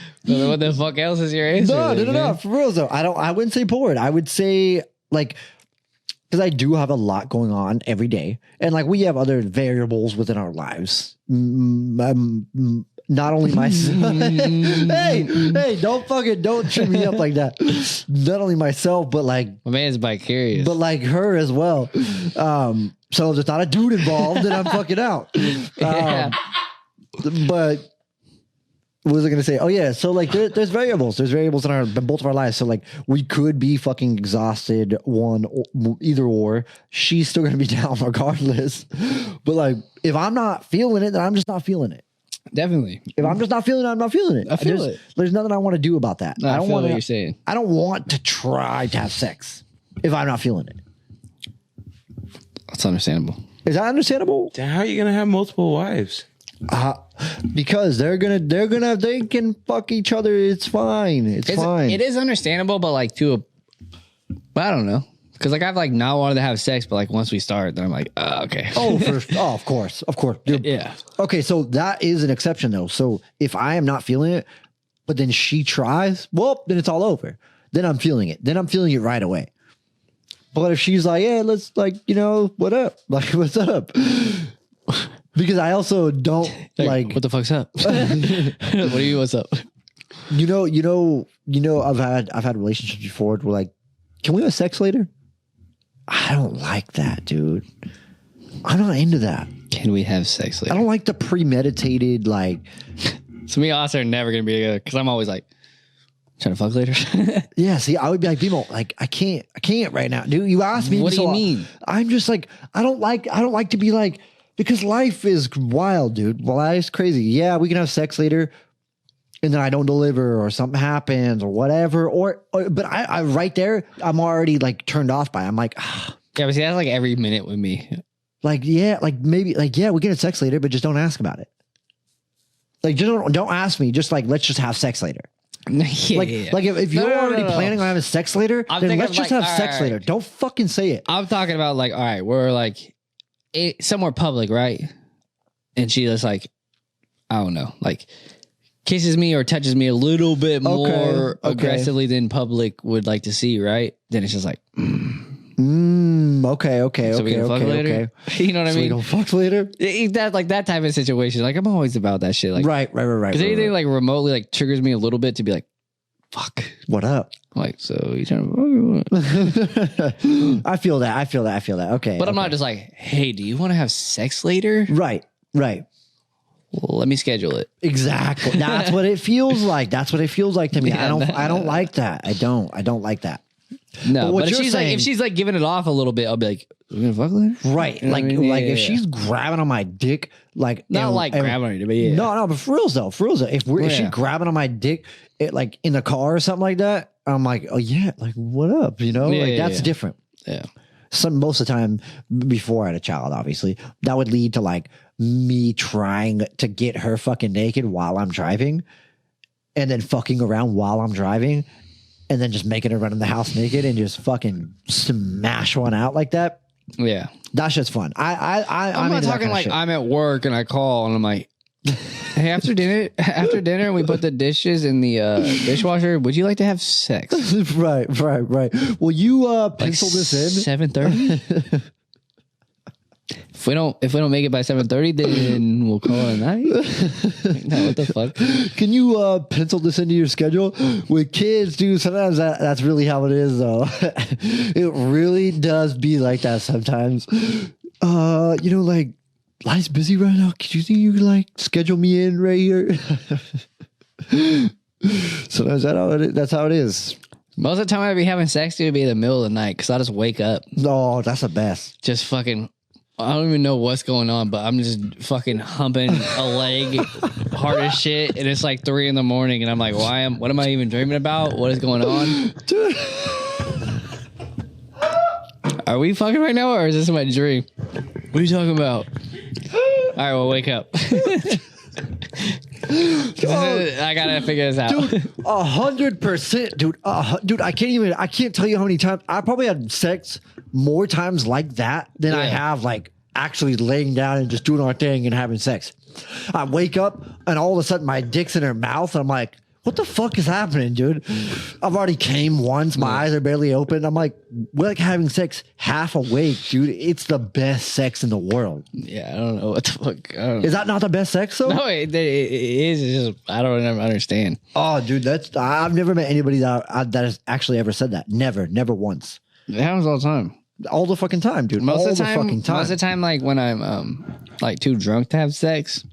What the fuck else is your answer? No. For real though, I wouldn't say bored. I would say like, because I do have a lot going on every day, and like we have other variables within our lives. Not only myself. hey, don't trip me up like that. Not only myself, but like my man's vicarious, but like her as well. So if there's not a dude involved, then I'm fucking out. But what was I going to say? Oh yeah. So like there's variables. There's variables in both of our lives. So like we could be fucking exhausted either or. She's still going to be down regardless. But like if I'm not feeling it, then I'm just not feeling it. Definitely. If I'm just not feeling it, I'm not feeling it. I feel it. There's nothing I want to do about that. No, I don't want what you're saying. I don't want to try to have sex if I'm not feeling it. That's understandable. Is that understandable? How are you gonna have multiple wives? Because they can fuck each other. It's fine. It's fine. It is understandable, but like I don't know. Because like I've like not wanted to have sex, but like once we start, then I'm like, okay. Of course. Dude. Yeah. Okay, so that is an exception though. So if I am not feeling it, but then she tries, well, then it's all over. Then I'm feeling it. Then I'm feeling it right away. But if she's like, yeah, let's like, what up? Like, what's up? Because I also don't like what the fuck's up? What's up? I've had relationships before where like, can we have sex later? I don't like that, dude. I'm not into that. Can we have sex later? I don't like the premeditated like. So me and Austin are never gonna be together because I'm always like trying to fuck later. Yeah, see, I would be like, Bimo, like I can't right now, dude. You asked me. What do you mean? I'm just like, I don't like to be like, because life is wild, dude. Life's crazy. Yeah, we can have sex later, and then I don't deliver, or something happens, or whatever. But I right there, I'm already like turned off by it. I'm like, yeah, but see, that's like every minute with me. Like, yeah, like maybe, like, yeah, we can have sex later, but just don't ask about it. Like, just don't ask me. Just like, let's just have sex later. Like if you're already planning on having sex later, then let's just have sex later. Don't fucking say it. I'm talking about like, all right, we're like somewhere public, right? And she just like, I don't know, like kisses me or touches me a little bit more aggressively than public would like to see, right? Then it's just like, okay. So we can fuck later. You know what I mean? We don't fuck later. That like that type of situation. Like I'm always about that shit. Like right. Because anything like remotely like triggers me a little bit to be like, fuck. What up? I'm like, so you trying to... I feel that. Okay. But I'm not just like, hey, do you want to have sex later? Right. Well, let me schedule it. Exactly. That's what it feels like. That's what it feels like to me. Yeah, I don't like that. I don't like that. No, what but you're saying- if she's like giving it off a little bit, I'll be like, we're gonna fuck later? Right. You know Like, what I mean? like Yeah, if yeah. she's grabbing on my dick, like Not like grabbing on you, but yeah. No, but for reals though. If she's grabbing on my dick, like in the car or something like that, I'm like, oh yeah, like what up? You know, Yeah, like yeah, that's yeah. different. Yeah. Most of the time before I had a child, obviously, that would lead to like me trying to get her fucking naked while I'm driving and then fucking around while I'm driving and then just making her run in the house naked and just fucking smash one out like that. Yeah. That's just fun. I'm not into that talking kind of like shit. I'm at work and I call and I'm like, hey, after dinner, we put the dishes in the dishwasher. Would you like to have sex? Right. Will you pencil this in? 7:30. If we don't make it by 7:30, then we'll call it a night. No, what the fuck? Can you pencil this into your schedule? With kids, dude, sometimes that's really how it is, though. It really does be like that sometimes. Like, life's busy right now. Could you think you could, like, schedule me in right here? Sometimes that's how it is. Most of the time I'd be having sex, dude, it'd be in the middle of the night because I just wake up. No, that's the best. Just fucking... I don't even know what's going on, but I'm just fucking humping a leg hard as shit. And it's like 3 a.m. and I'm like, what am I even dreaming about? What is going on? Dude. Are we fucking right now or is this my dream? What are you talking about? All right, well, wake up. I gotta figure this out. Dude, 100%, dude. I can't tell you how many times I probably had sex more times like that than I have like actually laying down and just doing our thing and having sex. I wake up and all of a sudden my dick's in her mouth and I'm like, what the fuck is happening, dude? I've already came once. My eyes are barely open. I'm like, we're like having sex half awake, dude. It's the best sex in the world. Yeah, I don't know what the fuck. Is that not the best sex though? No, it is. It's just I don't ever understand. Oh, dude, I've never met anybody that has actually ever said that. Never once. It happens all the time. All the fucking time, dude. Most all of the time, fucking time. most of the time, like when I'm like too drunk to have sex,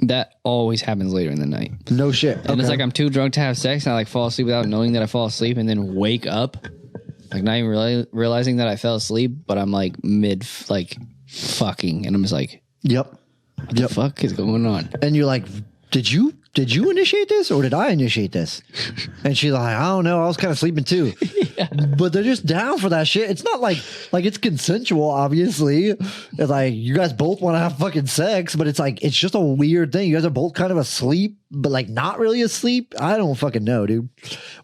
that always happens later in the night. No shit. And it's like I'm too drunk to have sex, and I like fall asleep without knowing that I fall asleep, and then wake up, like not even realizing that I fell asleep, but I'm like mid like fucking, and I'm just like, Yep. what the fuck is going on? And you're like, did you initiate this or did I initiate this? And she's like, I don't know. I was kind of sleeping too. But they're just down for that shit. It's not like it's consensual, obviously. It's like you guys both want to have fucking sex, but it's like it's just a weird thing. You guys are both kind of asleep, but like not really asleep. I don't fucking know, dude.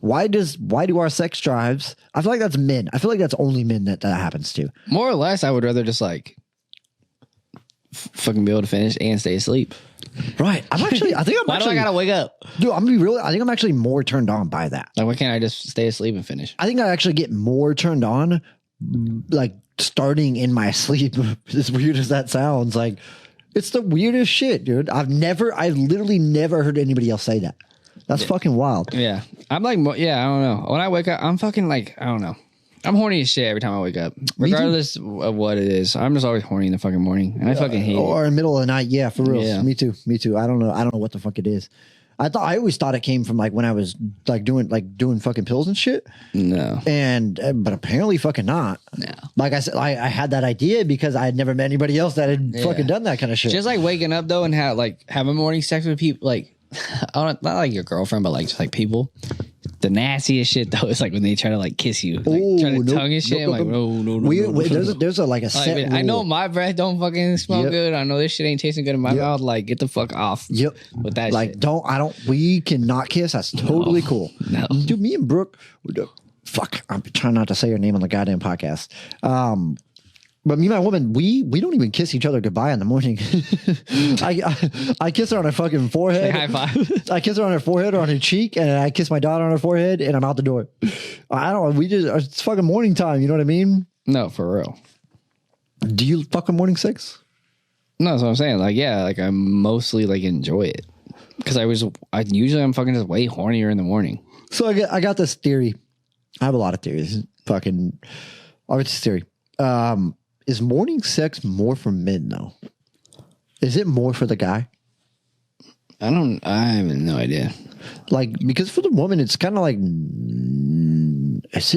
Why do our sex drives? I feel like that's men. I feel like that's only men that happens to. More or less, I would rather just like fucking be able to finish and stay asleep. Right. I think I'm Why actually do I gotta wake up? dude, I'm gonna be real. I think I'm actually more turned on by that. Like, why can't I just stay asleep and finish? I think I actually get more turned on, like starting in my sleep. As weird as that sounds, like it's the weirdest shit, dude. I've literally never heard anybody else say that. That's fucking wild. Yeah, I'm like, I don't know. When I wake up, I'm fucking like, I don't know. I'm horny as shit every time I wake up, regardless of what it is. I'm just always horny in the fucking morning, and I fucking hate it. Or in the middle of the night, yeah, for real. Yeah. Me too. I don't know what the fuck it is. I always thought it came from like when I was like doing fucking pills and shit. No, But apparently fucking not. no. Like I said, I had that idea because I had never met anybody else that had fucking done that kind of shit. Just like waking up though and having morning sex with people, like not like your girlfriend, but like just like people. The nastiest shit though is like when they try to like kiss you, like try to tongue and shit. I'm like, no. There's a set Like, rule. I know my breath don't fucking smell Yep. good. I know this shit ain't tasting good in my mouth. Like, get the fuck off. Yep. With that like, shit. we cannot kiss. That's totally cool. No. Dude, me and Brooke, fuck, I'm trying not to say her name on the goddamn podcast. But me and my woman, we don't even kiss each other goodbye in the morning. I kiss her on her fucking forehead. High five. I kiss her on her forehead or on her cheek, and I kiss my daughter on her forehead, and I'm out the door. I don't know. It's fucking morning time. You know what I mean? No, for real. Do you fucking morning sex? No, that's what I'm saying. Like, yeah, like I mostly like enjoy it because I'm fucking just way hornier in the morning. So I got this theory. I have a lot of theories. Fucking, I have this theory. Is morning sex more for men though? Is it more for the guy? I have no idea. Like, because for the woman, it's kind of like, is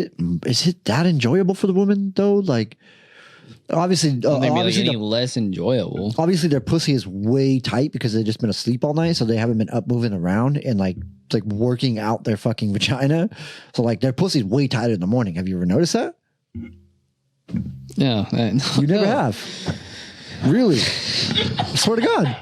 it that enjoyable for the woman though? Like, obviously, obviously any less enjoyable. Obviously, their pussy is way tight because they've just been asleep all night, so they haven't been up moving around and like working out their fucking vagina. So like their pussy's way tighter in the morning. Have you ever noticed that? No, You never have. Really? I swear to God.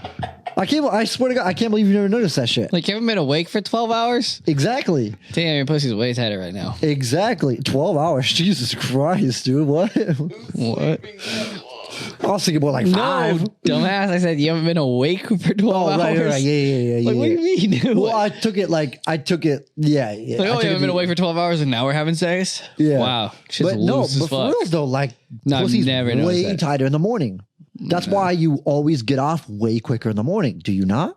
I swear to God, I can't believe you never noticed that shit. Like, you haven't been awake for 12 hours? Exactly. Damn, your pussy's way tighter right now. Exactly. 12 hours. Jesus Christ, dude. What? What? I was thinking more like 5. No, dumbass. I said you haven't been awake for 12 hours. Right. Yeah. Like, what do you mean? Dude? Well, I took it. Yeah. Like, oh, you haven't been awake for 12 hours and now we're having sex? Yeah. Wow. Shit's But no, loose as but for fuck. reals though, like, No, I've pussy's never noticed way that. tighter in the morning. That's why you always get off way quicker in the morning. Do you not?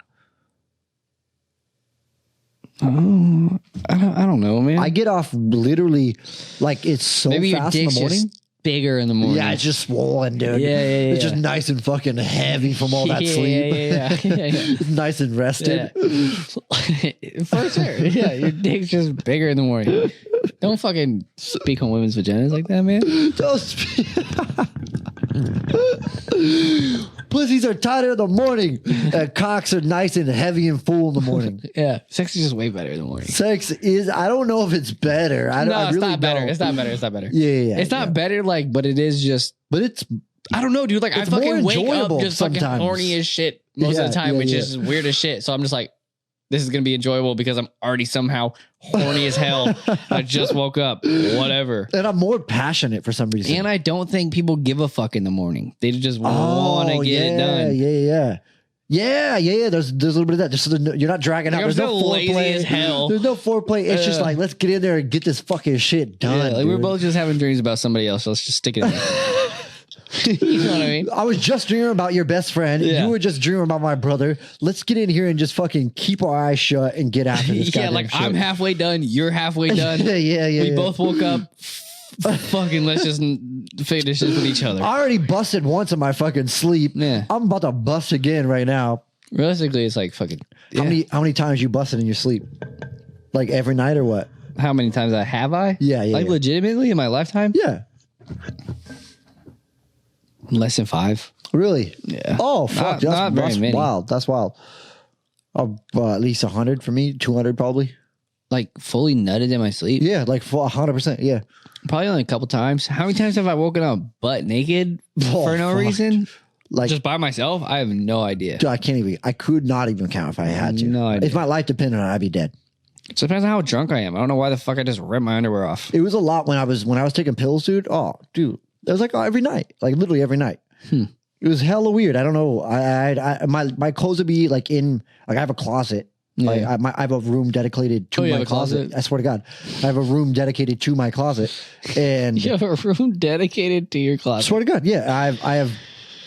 I don't know, man. I get off literally like it's so Maybe your fast in dick's the morning. just bigger in the morning. Yeah, it's just swollen, dude. Yeah. It's just nice and fucking heavy from all that sleep. Yeah. It's nice and rested. Yeah. For sure. Yeah, your dick's just bigger in the morning. Don't fucking speak on women's vaginas like that, man. Don't speak. Pussies are tighter in the morning. And cocks are nice and heavy and full in the morning. Yeah, sex is just way better in the morning. Sex is, I don't know if it's better. I It's really not better. don't. It's not better. It's not better. Yeah. It's not better, like, but it is just, But it's, I don't know, dude. Like, I It's more fucking wake up enjoyable just fucking sometimes. horny as shit most of the time, which is weird as shit. So I'm just like, this is going to be enjoyable because I'm already somehow horny as hell. I just woke up. Whatever. and I'm more passionate for some reason. And I don't think people give a fuck in the morning. They just want to get it done. Yeah. There's a little bit of that. Just so you're not dragging out. Like, There's I'm no so lazy foreplay. as hell. There's no foreplay. It's just like, let's get in there and get this fucking shit done. Yeah, like we're dude. both just having dreams about somebody else. So let's just stick it in there. You know what I mean? I was just dreaming about your best friend. Yeah. You were just dreaming about my brother. Let's get in here and just fucking keep our eyes shut and get after this Yeah, goddamn like shit. I'm halfway done. You're halfway done. Yeah. We both woke up. Fucking let's just finish this with each other. I already busted once in my fucking sleep. Yeah. I'm about to bust again right now. Realistically, it's like fucking. How many times you busted in your sleep? Like every night or what? How many times have I? Yeah. Like legitimately in my lifetime? Yeah. Less than 5. Really? Yeah. Oh fuck! Not very That's many. wild. That's wild. At least 100 for me. 200 probably. Like fully nutted in my sleep. Yeah, like 100%. Yeah. Probably only a couple times. How many times have I woken up butt naked for no fuck. reason? Like, Just by myself? I have no idea. dude, I could not even count if I had to. No idea. If my life depended on it, I'd be dead. It depends on how drunk I am. I don't know why the fuck I just ripped my underwear off. It was a lot when I was taking pills, dude. Oh, dude, it was like every night, like literally every night. It was hella weird. I don't know. My clothes would be like I have a closet. Like I have a room dedicated to you my have a closet. closet? I swear to God, I have a room dedicated to my closet. And You have a room dedicated to your closet. swear to God, yeah, I have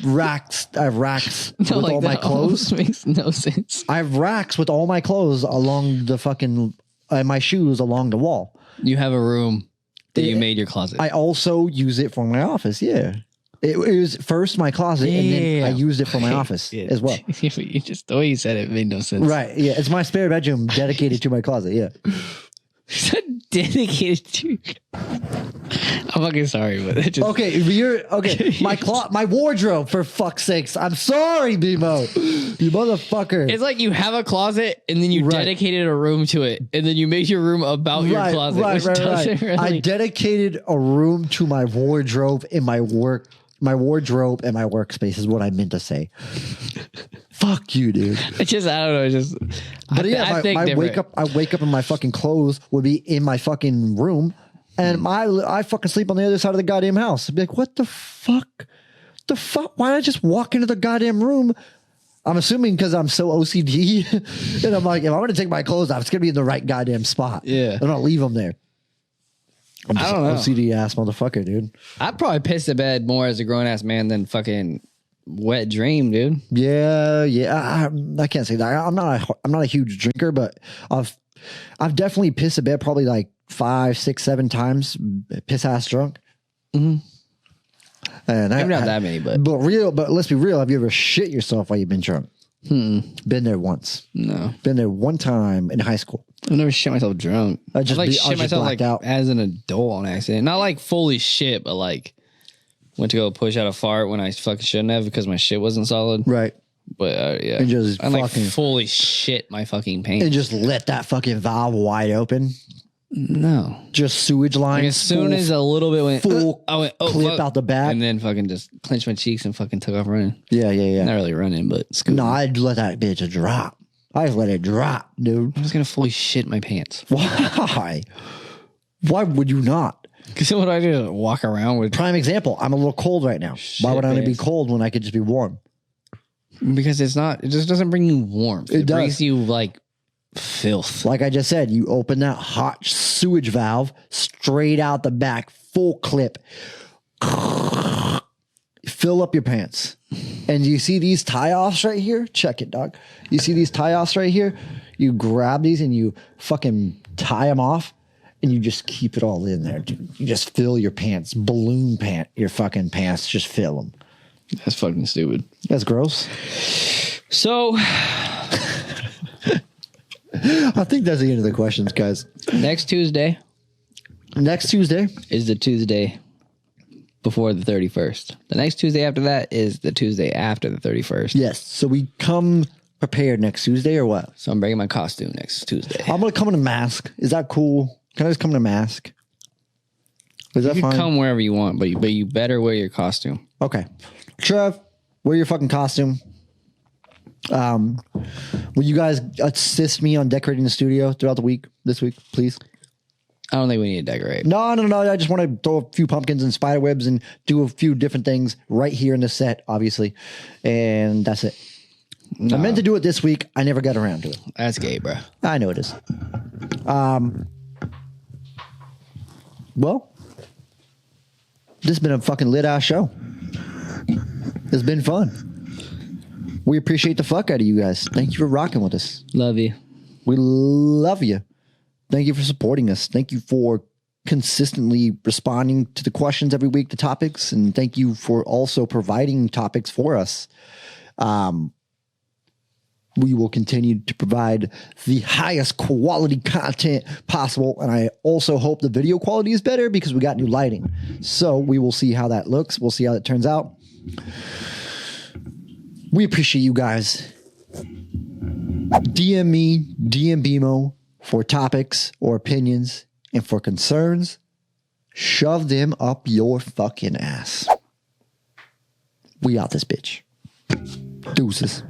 racks. I have racks with No, like all my that clothes. almost makes no sense. I have racks with all my clothes along the fucking my shoes along the wall. You have a room that you Yeah. made your closet. I also use it for my office. Yeah. It was first my closet, and then I used it for my office as well. You just the way you said it made no sense. Right. Yeah. It's my spare bedroom dedicated to my closet. Yeah. Dedicated to. I'm fucking sorry, but it just Okay. My wardrobe, for fuck's sakes. I'm sorry, Bimo. You motherfucker. It's like you have a closet and then you Right. dedicated a room to it, and then you made your room about your closet. Which doesn't really. I dedicated a room to my wardrobe in my wardrobe and my workspace is what I meant to say. Fuck you, dude. It's just I don't know. It's just. But I think I different. wake up and my fucking clothes would be in my fucking room, and I fucking sleep on the other side of the goddamn house. I'd be like, what the fuck? The fuck? Why don't I just walk into the goddamn room? I'm assuming because I'm so OCD, and I'm like, if I'm gonna take my clothes off, it's gonna be in the right goddamn spot. Yeah. I'm gonna leave them there. I'm just I don't know. OCD ass motherfucker, dude. I'd probably piss the bed more as a grown ass man than fucking wet dream, dude. Yeah. I can't say that. I'm not a huge drinker, but I've definitely pissed a bed, probably like 5, 6, 7 times, piss ass drunk. Mm-hmm. And Maybe not that many, but let's be real. Have you ever shit yourself while you've been drunk? Been there once. No. Been there one time in high school. I've never shit myself drunk. I've like shit myself like out. as an adult on accident. Not like fully shit, but like went to go push out a fart when I fucking shouldn't have because my shit wasn't solid. Right. But yeah. And just I like fully shit my fucking pants. And just let that fucking valve wide open. No. Just sewage lines. Like as soon as a little bit went, I went, clip fuck, out the back. and then fucking just clenched my cheeks and fucking took off running. Yeah. Not really running, but scooting. No, I'd let that bitch drop. I just let it drop, dude. I was gonna fully shit my pants. Why? Why would you not? Because what do I do? Just walk around with Prime example. I'm a little cold right now. Why would I only be cold when I could just be warm? Because it's not. It just doesn't bring you warmth. It brings you like filth. Like I just said, you open that hot sewage valve straight out the back, full clip. Fill up your pants. And you see these tie-offs right here? Check it, dog. You see these tie-offs right here? You grab these and you fucking tie them off and you just keep it all in there, dude. You just fill your pants, balloon pant, your fucking pants, just fill them. That's fucking stupid. That's gross. So I think that's the end of the questions, guys. Next Tuesday is the Tuesday before the 31st. The next Tuesday after that is the Tuesday after the 31st. Yes. So we come prepared next Tuesday or what? So I'm bringing my costume next Tuesday. I'm going to come in a mask. Is that cool? Can I just come in a mask? Is that you can fine? come wherever you want, but you better wear your costume. Okay. Trev, wear your fucking costume. Will you guys assist me on decorating the studio throughout the week, this week, please? I don't think we need to decorate. No. I just want to throw a few pumpkins and spider webs and do a few different things right here in the set, obviously. And that's it. No. I meant to do it this week. I never got around to it. That's gay, bro. I know it is. Well, this has been a fucking lit ass show. It's been fun. We appreciate the fuck out of you guys. Thank you for rocking with us. Love you. We love you. Thank you for supporting us. Thank you for consistently responding to the questions every week, the topics, and thank you for also providing topics for us. We will continue to provide the highest quality content possible, and I also hope the video quality is better because we got new lighting. So we will see how that looks. We'll see how it turns out. We appreciate you guys. DM me, DM BMO for topics or opinions, and for concerns, shove them up your fucking ass. We out this bitch. Deuces.